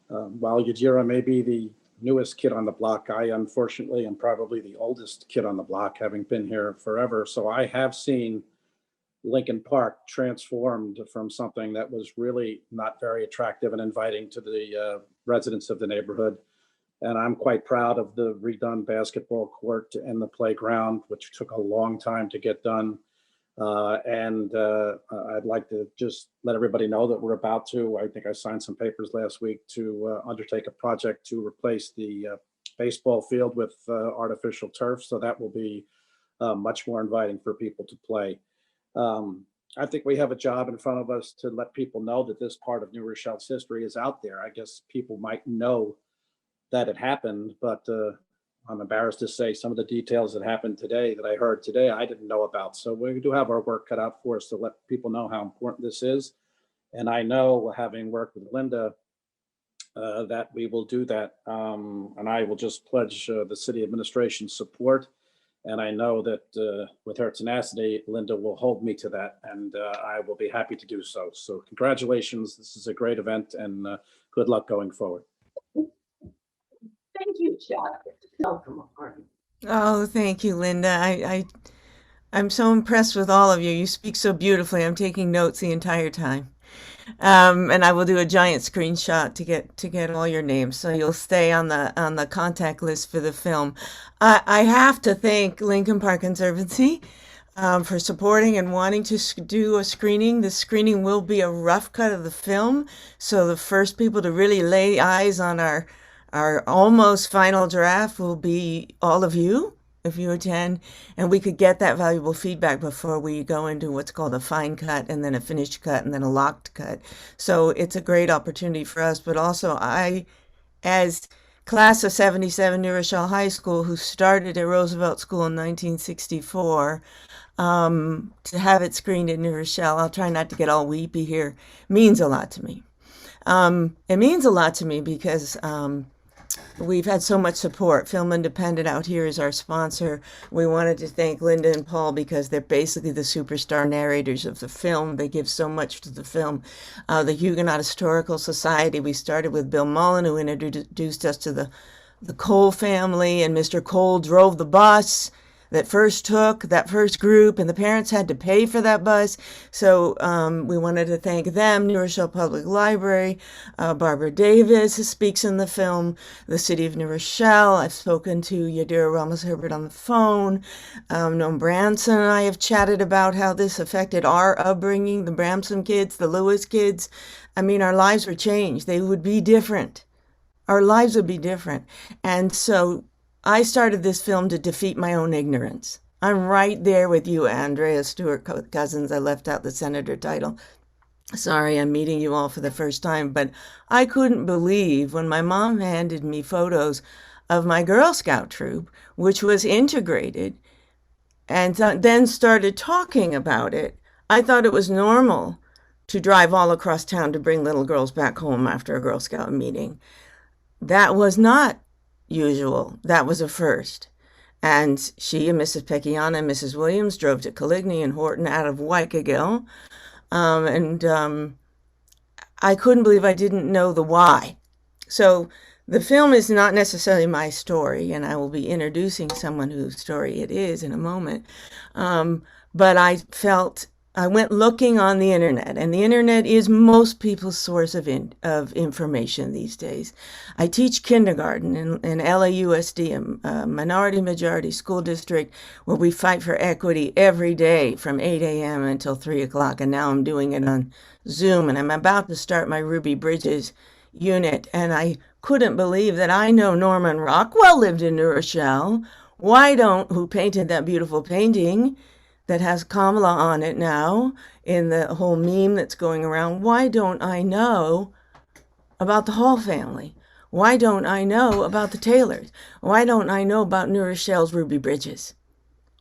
While Yajira may be the newest kid on the block, I unfortunately am probably the oldest kid on the block, having been here forever. So I have seen Lincoln Park transformed from something that was really not very attractive and inviting to the residents of the neighborhood. And I'm quite proud of the redone basketball court and the playground, which took a long time to get done. I'd like to just let everybody know that we're about to, I think I signed some papers last week to undertake a project to replace the baseball field with artificial turf. So that will be much more inviting for people to play. I think we have a job in front of us to let people know that this part of New Rochelle's history is out there. I guess people might know that it happened, but I'm embarrassed to say some of the details that happened today that I heard today, I didn't know about. So we do have our work cut out for us to let people know how important this is. And I know, having worked with Linda, that we will do that. And I will just pledge the city administration's support. And I know that with her tenacity, Linda will hold me to that, and I will be happy to do so. So congratulations. This is a great event, and good luck going forward. Thank you, Chuck. Welcome, Arden. Oh, thank you, Linda. I'm so impressed with all of you. You speak so beautifully. I'm taking notes the entire time. And I will do a giant screenshot to get all your names, so you'll stay on the contact list for the film. I have to thank Lincoln Park Conservancy for supporting and wanting to do a screening. The screening will be a rough cut of the film, so the first people to really lay eyes on our almost final draft will be all of you, if you attend, and we could get that valuable feedback before we go into what's called a fine cut, and then a finished cut, and then a locked cut. So it's a great opportunity for us, but also I, as class of 77 New Rochelle High School, who started at Roosevelt School in 1964, to have it screened in New Rochelle, I'll try not to get all weepy here, means a lot to me. It means a lot to me because we've had so much support. Film Independent out here is our sponsor. We wanted to thank Linda and Paul because they're basically the superstar narrators of the film. They give so much to the film. The Huguenot Historical Society, we started with Bill Mullen, who introduced us to the Cole family, and Mr. Cole drove the bus that first took that first group, and the parents had to pay for that bus. So we wanted to thank them, New Rochelle Public Library, Barbara Davis, who speaks in the film, the city of New Rochelle. I've spoken to Yadira Ramos-Herbert on the phone. Noam Branson and I have chatted about how this affected our upbringing, the Bramson kids, the Lewis kids. I mean, our lives were changed. They would be different. Our lives would be different. And so I started this film to defeat my own ignorance. I'm right there with you, Andrea Stuart Cousins. I left out the senator title. Sorry, I'm meeting you all for the first time, but I couldn't believe when my mom handed me photos of my Girl Scout troop, which was integrated, and then started talking about it. I thought it was normal to drive all across town to bring little girls back home after a Girl Scout meeting. That was not usual. That was a first. And she and Mrs. Pecchiana and Mrs. Williams drove to Coligny and Horton out of Waikagill. I couldn't believe I didn't know the why. So the film is not necessarily my story, and I will be introducing someone whose story it is in a moment. But I went looking on the internet, and the internet is most people's source of information these days. I teach kindergarten in LAUSD, a minority-majority school district where we fight for equity every day from 8 a.m. until 3 o'clock, and now I'm doing it on Zoom, and I'm about to start my Ruby Bridges unit, and I couldn't believe that I know Norman Rockwell lived in New Rochelle. Who painted that beautiful painting that has Kamala on it now in the whole meme that's going around. Why don't I know about the Hall family? Why don't I know about the Taylors? Why don't I know about New Rochelle's Ruby Bridges?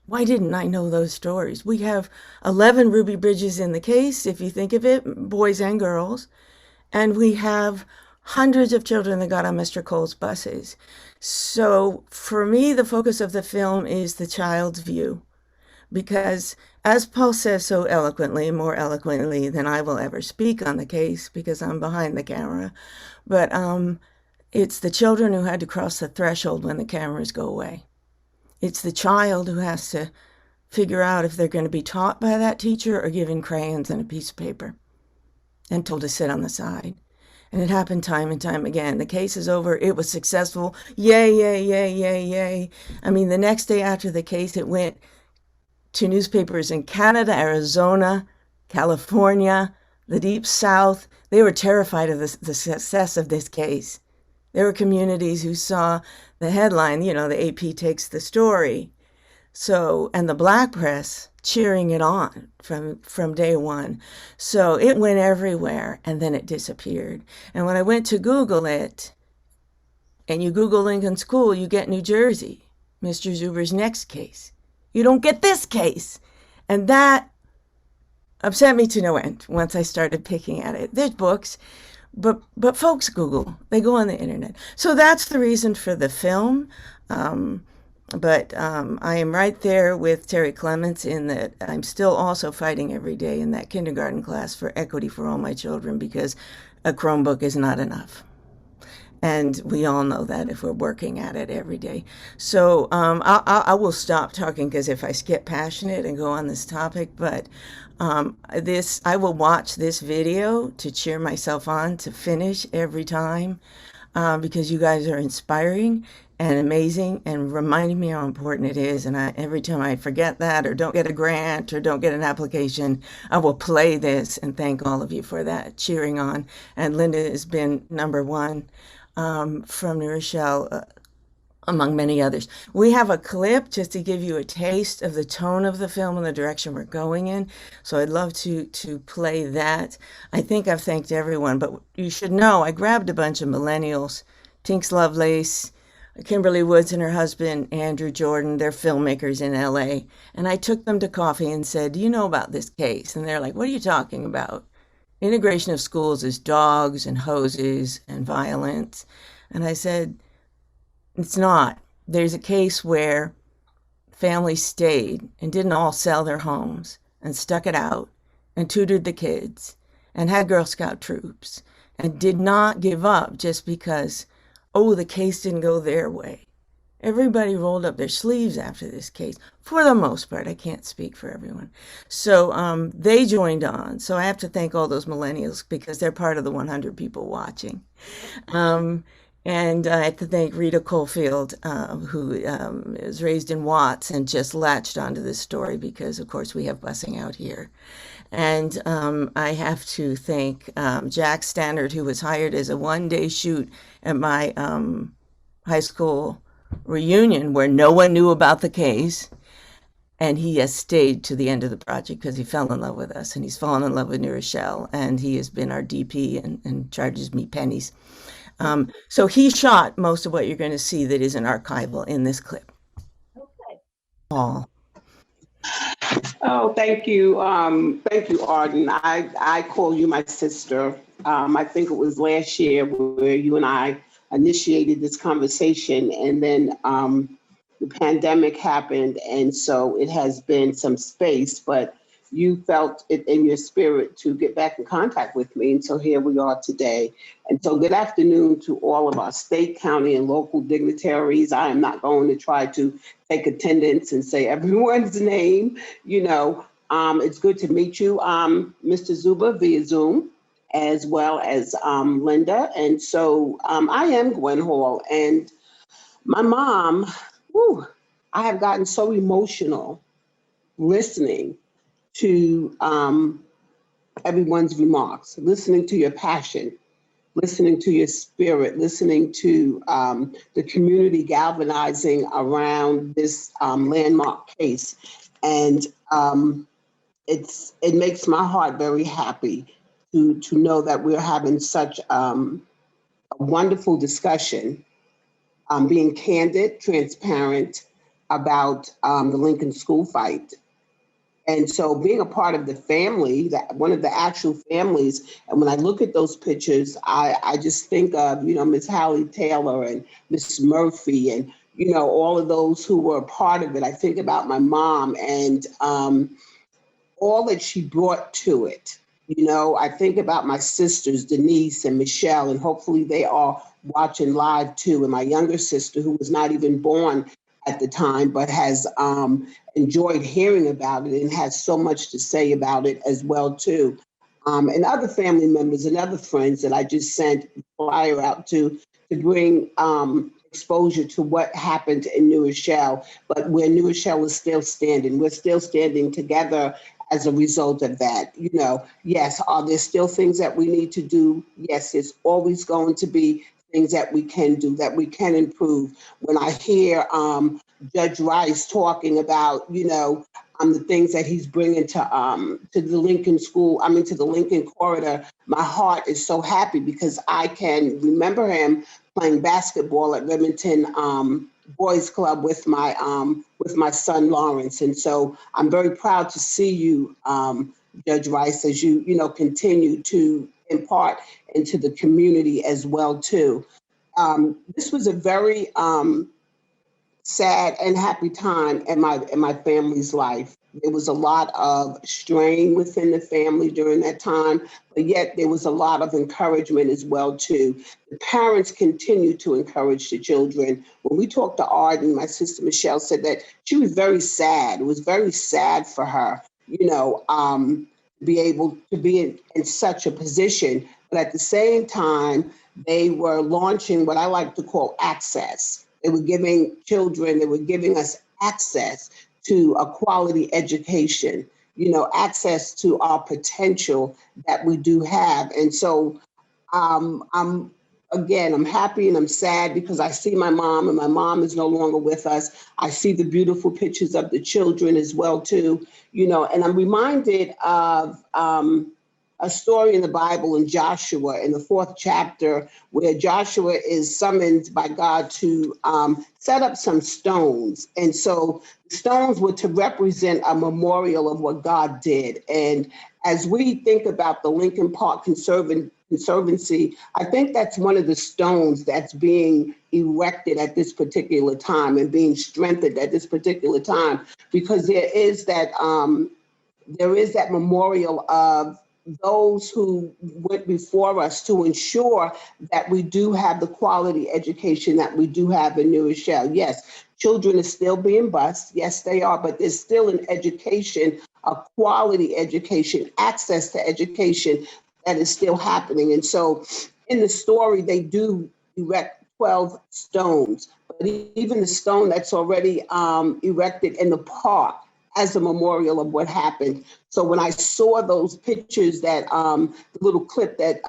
Why didn't I know those stories? We have 11 Ruby Bridges in the case, if you think of it, boys and girls. And we have hundreds of children that got on Mr. Cole's buses. So for me, the focus of the film is the child's view. Because as Paul says so eloquently, more eloquently than I will ever speak on the case because I'm behind the camera, but it's the children who had to cross the threshold when the cameras go away. It's the child who has to figure out if they're going to be taught by that teacher or given crayons and a piece of paper and told to sit on the side. And it happened time and time again. The case is over. It was successful. Yay, yay, yay, yay, yay. I mean, the next day after the case, it went to newspapers in Canada, Arizona, California, the Deep South. They were terrified of the success of this case. There were communities who saw the headline, you know, the AP takes the story. So, and the Black press cheering it on from day one. So it went everywhere, and then it disappeared. And when I went to Google it, and you Google Lincoln School, you get New Jersey, Mr. Zuber's next case. You don't get this case. And that upset me to no end once I started picking at it. There's books, but folks Google, they go on the internet. So that's the reason for the film. But I am right there with Terry Clements in that I'm still also fighting every day in that kindergarten class for equity for all my children, because a Chromebook is not enough. And we all know that if we're working at it every day. So I will stop talking, because if I get passionate and go on this topic, but I will watch this video to cheer myself on to finish every time, because you guys are inspiring and amazing and reminding me how important it is. And every time I forget that, or don't get a grant, or don't get an application, I will play this and thank all of you for that, cheering on. And Linda has been number one from New Rochelle, among many others. We have a clip just to give you a taste of the tone of the film and the direction we're going in. So I'd love to play that. I think I've thanked everyone, but you should know I grabbed a bunch of millennials, Tinks Lovelace, Kimberly Woods and her husband, Andrew Jordan. They're filmmakers in LA. And I took them to coffee and said, do you know about this case? And they're like, what are you talking about? Integration of schools is dogs and hoses and violence. And I said, it's not. There's a case where families stayed and didn't all sell their homes and stuck it out and tutored the kids and had Girl Scout troops and did not give up just because, oh, the case didn't go their way. Everybody rolled up their sleeves after this case, for the most part. I can't speak for everyone. So they joined on. So I have to thank all those millennials, because they're part of the 100 people watching. And I have to thank Rita Coalfield, who is raised in Watts and just latched onto this story because, of course, we have busing out here. And I have to thank Jack Stannard, who was hired as a one-day shoot at my high school reunion where no one knew about the case. And he has stayed to the end of the project because he fell in love with us, and he's fallen in love with New Rochelle, and he has been our DP and charges me pennies. So he shot most of what you're going to see that isn't archival in this clip. Okay. Paul. Oh, thank you. Thank you, Arden. I call you my sister. I think it was last year where you and I initiated this conversation, and then the pandemic happened. And so it has been some space, but you felt it in your spirit to get back in contact with me. And so here we are today. And so good afternoon to all of our state, county, and local dignitaries. I am not going to try to take attendance and say everyone's name. You know, it's good to meet you, Mr. Zuber, via Zoom, as well as Linda. And so I am Gwen Hall, and my mom, I have gotten so emotional listening to everyone's remarks, listening to your passion, listening to your spirit, listening to the community galvanizing around this landmark case. And it makes my heart very happy to know that we're having such a wonderful discussion, being candid, transparent about the Lincoln School fight. And so being a part of the family, that one of the actual families, and when I look at those pictures, I just think of, you know, Miss Hallie Taylor and Miss Murphy and, you know, all of those who were a part of it. I think about my mom and all that she brought to it. You know, I think about my sisters, Denise and Michelle, and hopefully they are watching live too. And my younger sister, who was not even born at the time, but has enjoyed hearing about it and has so much to say about it as well too. And other family members and other friends that I just sent a flyer out to bring exposure to what happened in New Rochelle, but where New Rochelle is still standing. We're still standing together as a result of that. You know, yes, are there still things that we need to do? Yes, there's always going to be things that we can do, that we can improve. When I hear Judge Rice talking about, you know, the things that he's bringing to the Lincoln School, to the Lincoln Corridor, my heart is so happy because I can remember him playing basketball at Remington Boys Club with my son Lawrence, and so I'm very proud to see you, Judge Rice, as you continue to impart into the community as well too. This was a very sad and happy time in my family's life. There was a lot of strain within the family during that time, but yet there was a lot of encouragement as well too. The parents continued to encourage the children. When we talked to Arden, my sister Michelle said that she was very sad. It was very sad for her, to be able to be in such a position. But at the same time, they were launching what I like to call access. They were giving us access to a quality education, access to our potential that we do have. And so I'm happy and I'm sad because I see my mom, and my mom is no longer with us. I see the beautiful pictures of the children as well too, and I'm reminded of a story in the Bible in Joshua in the 4th chapter, where Joshua is summoned by God to set up some stones. And so the stones were to represent a memorial of what God did. And as we think about the Lincoln Park Conservancy, I think that's one of the stones that's being erected at this particular time and being strengthened at this particular time, because there is that memorial of those who went before us to ensure that we do have the quality education that we do have in New Rochelle. Yes, children are still being bused. Yes, they are, but there's still an education, a quality education, access to education that is still happening. And so in the story, they do erect 12 stones, but even the stone that's already erected in the park as a memorial of what happened. So when I saw those pictures, that the little clip that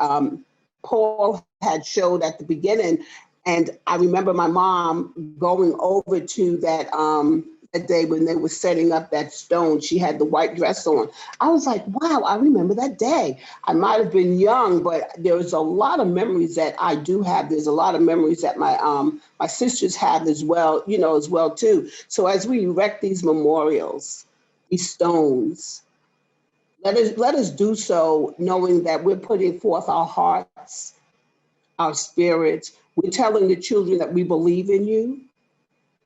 Paul had showed at the beginning, and I remember my mom going over to that day when they were setting up that stone. She had the white dress on. I was like, wow, I remember that day. I might have been young, but there was a lot of memories that I do have. There's a lot of memories that my sisters have as well, as well too. So as we erect these memorials, these stones, let us do so knowing that we're putting forth our hearts, our spirits. We're telling the children that we believe in you,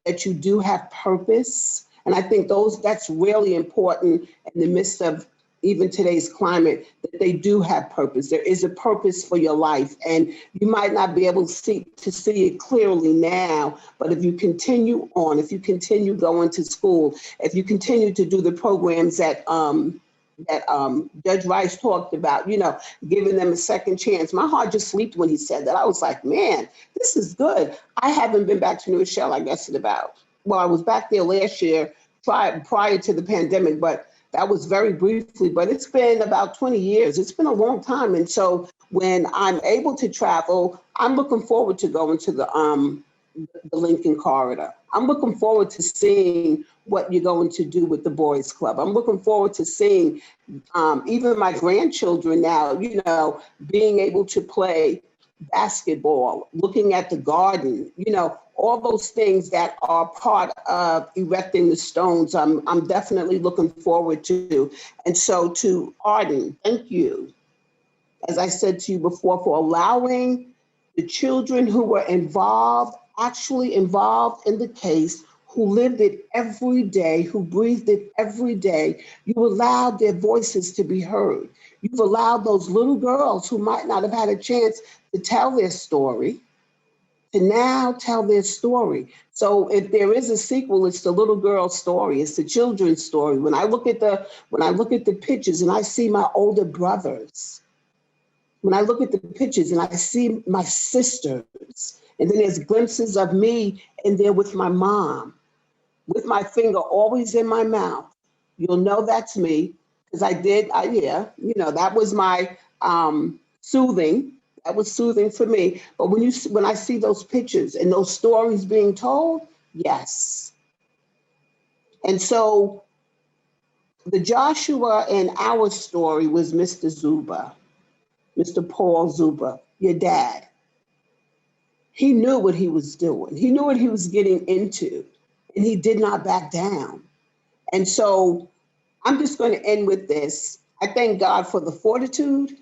that you do have purpose. And I think that's really important in the midst of even today's climate, that they do have purpose. There is a purpose for your life. And you might not be able to see it clearly now, but if you continue on, if you continue going to school, if you continue to do the programs that Judge Rice talked about, giving them a second chance. My heart just leaped when he said that. I was like, man, this is good. I haven't been back to New Rochelle, I guess, I was back there last year prior to the pandemic, but that was very briefly, but it's been about 20 years. It's been a long time. And so when I'm able to travel, I'm looking forward to going to the Lincoln Corridor. I'm looking forward to seeing what you're going to do with the Boys Club. I'm looking forward to seeing even my grandchildren now, being able to play basketball, looking at the garden, all those things that are part of erecting the stones. I'm definitely looking forward to. And so to Arden, thank you, as I said to you before, for allowing the children who were actually involved in the case, who lived it every day, who breathed it every day. You allowed their voices to be heard. You've allowed those little girls who might not have had a chance to tell their story to now tell their story. So if there is a sequel, it's the little girl's story. It's the children's story. When I look at the pictures and I see my older brothers, when I look at the pictures and I see my sisters, and then there's glimpses of me in there with my mom, with my finger always in my mouth. You'll know that's me, because yeah, you know, that was my soothing. That was soothing for me. But when I see those pictures and those stories being told, yes. And so the Joshua in our story was Mr. Zuber, Mr. Paul Zuber, your dad. He knew what he was doing. He knew what he was getting into, and he did not back down. And so I'm just going to end with this. I thank God for the fortitude,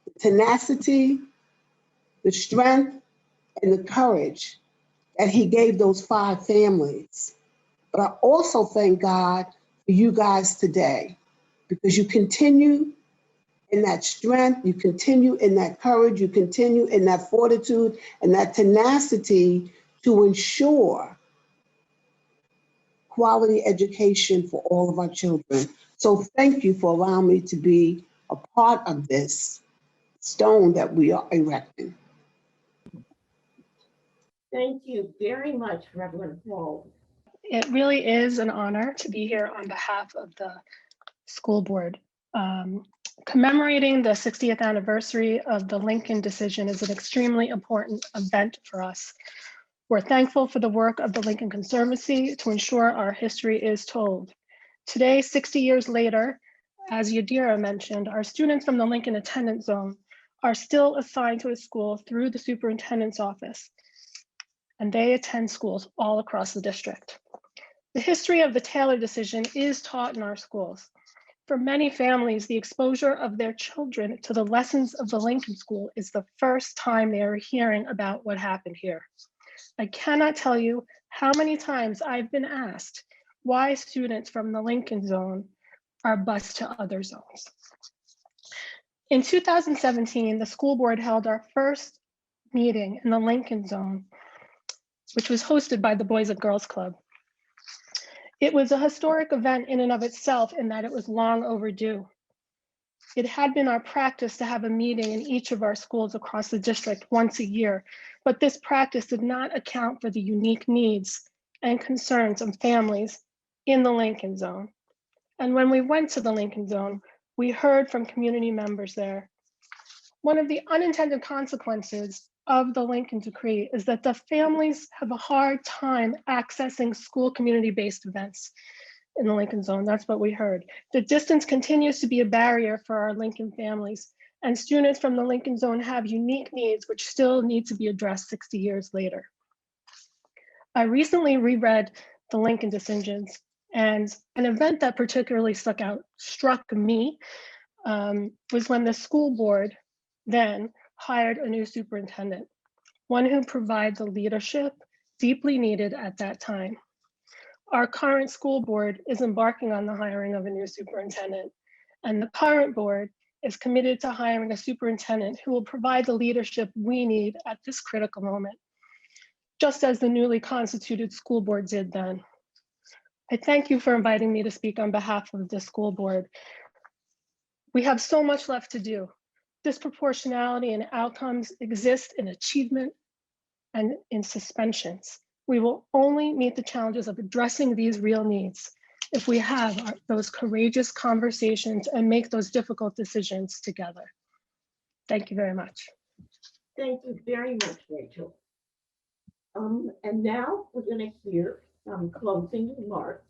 the tenacity, the strength, and the courage that he gave those 5 families. But I also thank God for you guys today, because you continue in that strength, you continue in that courage, you continue in that fortitude and that tenacity to ensure quality education for all of our children. So thank you for allowing me to be a part of this stone that we are erecting. Thank you very much, Reverend Paul. It really is an honor to be here on behalf of the school board. Commemorating the 60th anniversary of the Lincoln decision is an extremely important event for us. We're thankful for the work of the Lincoln Conservancy to ensure our history is told. Today, 60 years later, as Yadira mentioned, our students from the Lincoln Attendance Zone are still assigned to a school through the superintendent's office, and they attend schools all across the district. The history of the Taylor decision is taught in our schools. For many families, the exposure of their children to the lessons of the Lincoln School is the first time they are hearing about what happened here. I cannot tell you how many times I've been asked why students from the Lincoln Zone are bused to other zones. In 2017, the school board held our first meeting in the Lincoln Zone, which was hosted by the Boys and Girls Club. It was a historic event in and of itself in that it was long overdue. It had been our practice to have a meeting in each of our schools across the district once a year, but this practice did not account for the unique needs and concerns of families in the Lincoln Zone. And when we went to the Lincoln Zone, we heard from community members there. One of the unintended consequences of the Lincoln Decree is that the families have a hard time accessing school community-based events in the Lincoln Zone. That's what we heard. The distance continues to be a barrier for our Lincoln families, and students from the Lincoln Zone have unique needs which still need to be addressed 60 years later. I recently reread the Lincoln decisions, and an event that particularly struck me was when the school board then hired a new superintendent, one who provides the leadership deeply needed at that time. Our current school board is embarking on the hiring of a new superintendent, and the current board is committed to hiring a superintendent who will provide the leadership we need at this critical moment, just as the newly constituted school board did then. I thank you for inviting me to speak on behalf of the school board. We have so much left to do. Disproportionality in outcomes exist in achievement and in suspensions. We will only meet the challenges of addressing these real needs if we have those courageous conversations and make those difficult decisions together. Thank you very much. Thank you very much, Rachel. And now we're going to hear some closing remarks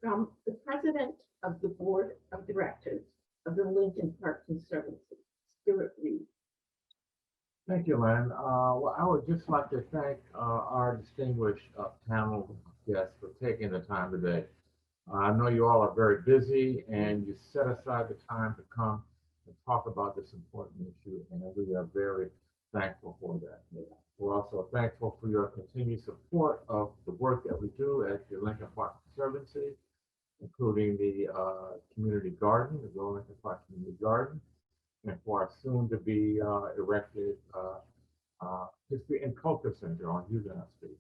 from the president of the board of directors of the Lincoln Park Conservancy, Stuart Reid. Thank you, Lynn. Well, I would just like to thank our distinguished panel guests for taking the time today. I know you all are very busy and you set aside the time to come and talk about this important issue, and we are very thankful for that. We're also thankful for your continued support of the work that we do at the Lincoln Park Conservancy, including the community garden, the Lincoln Park Community Garden, and for our soon-to-be erected History and Culture Center on Huguenot Street.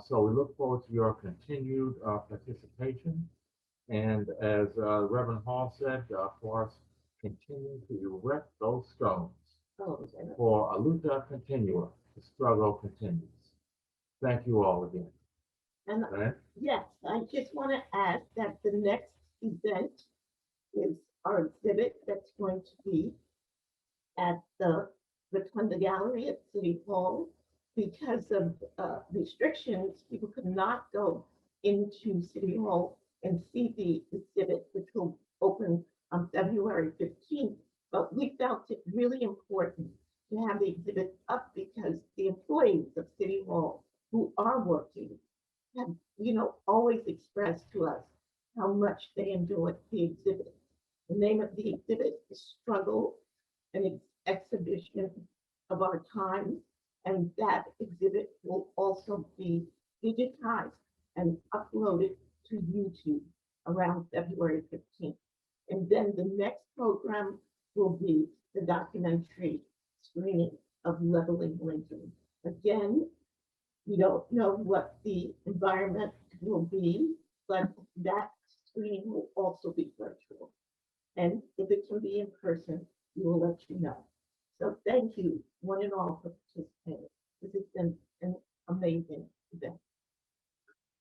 So we look forward to your continued participation. And as Reverend Hall said, for us continue to erect those stones. Oh, For a luta continua, the struggle continues. Thank you all again. and Right? yes, I just want to add that the next event is our exhibit that's going to be at the Rotunda Gallery at City Hall. Because of restrictions, people could not go into City Hall and see the exhibit, which will open on February 15th. But we felt it really important to have the exhibit up because the employees of City Hall who are working have, always expressed to us how much they enjoy the exhibit. The name of the exhibit is Struggle, an exhibition of our times, and that exhibit will also be digitized and uploaded to YouTube around February 15th. And then the next program will be the documentary screening of Leveling Lincoln. Again, we don't know what the environment will be, but that screening will also be virtual. And if it can be in person, we will let you know. So thank you, one and all, for participating. This has been an amazing event.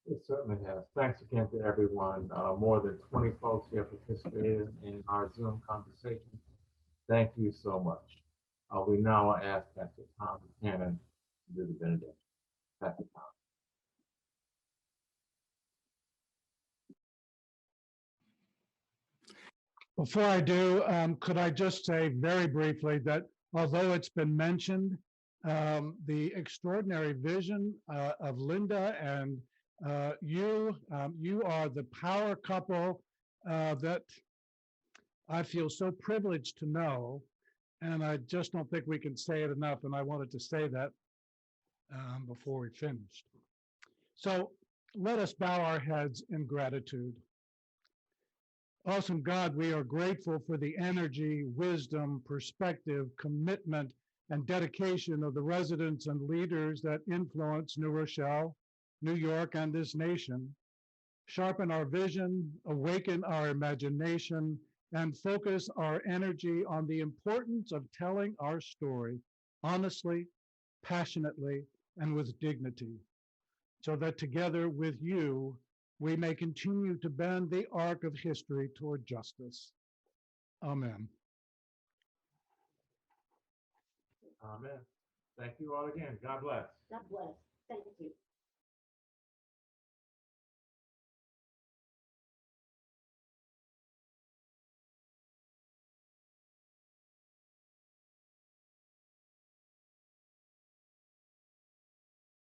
It certainly has. Thanks again to everyone. More than 20 folks here participated in our Zoom conversation. Thank you so much. We now ask Pastor Tom Buchanan to do the benediction. Pastor Tom. Before I do, could I just say very briefly that although it's been mentioned, the extraordinary vision of Linda and you are the power couple that I feel so privileged to know, and I just don't think we can say it enough, and I wanted to say that before we finished. So let us bow our heads in gratitude. Awesome God, we are grateful for the energy, wisdom, perspective, commitment, and dedication of the residents and leaders that influence New Rochelle, New York, and this nation. Sharpen our vision, awaken our imagination, and focus our energy on the importance of telling our story honestly, passionately, and with dignity, so that together with you, we may continue to bend the arc of history toward justice. Amen. Amen. Thank you all again. God bless. God bless. Thank you.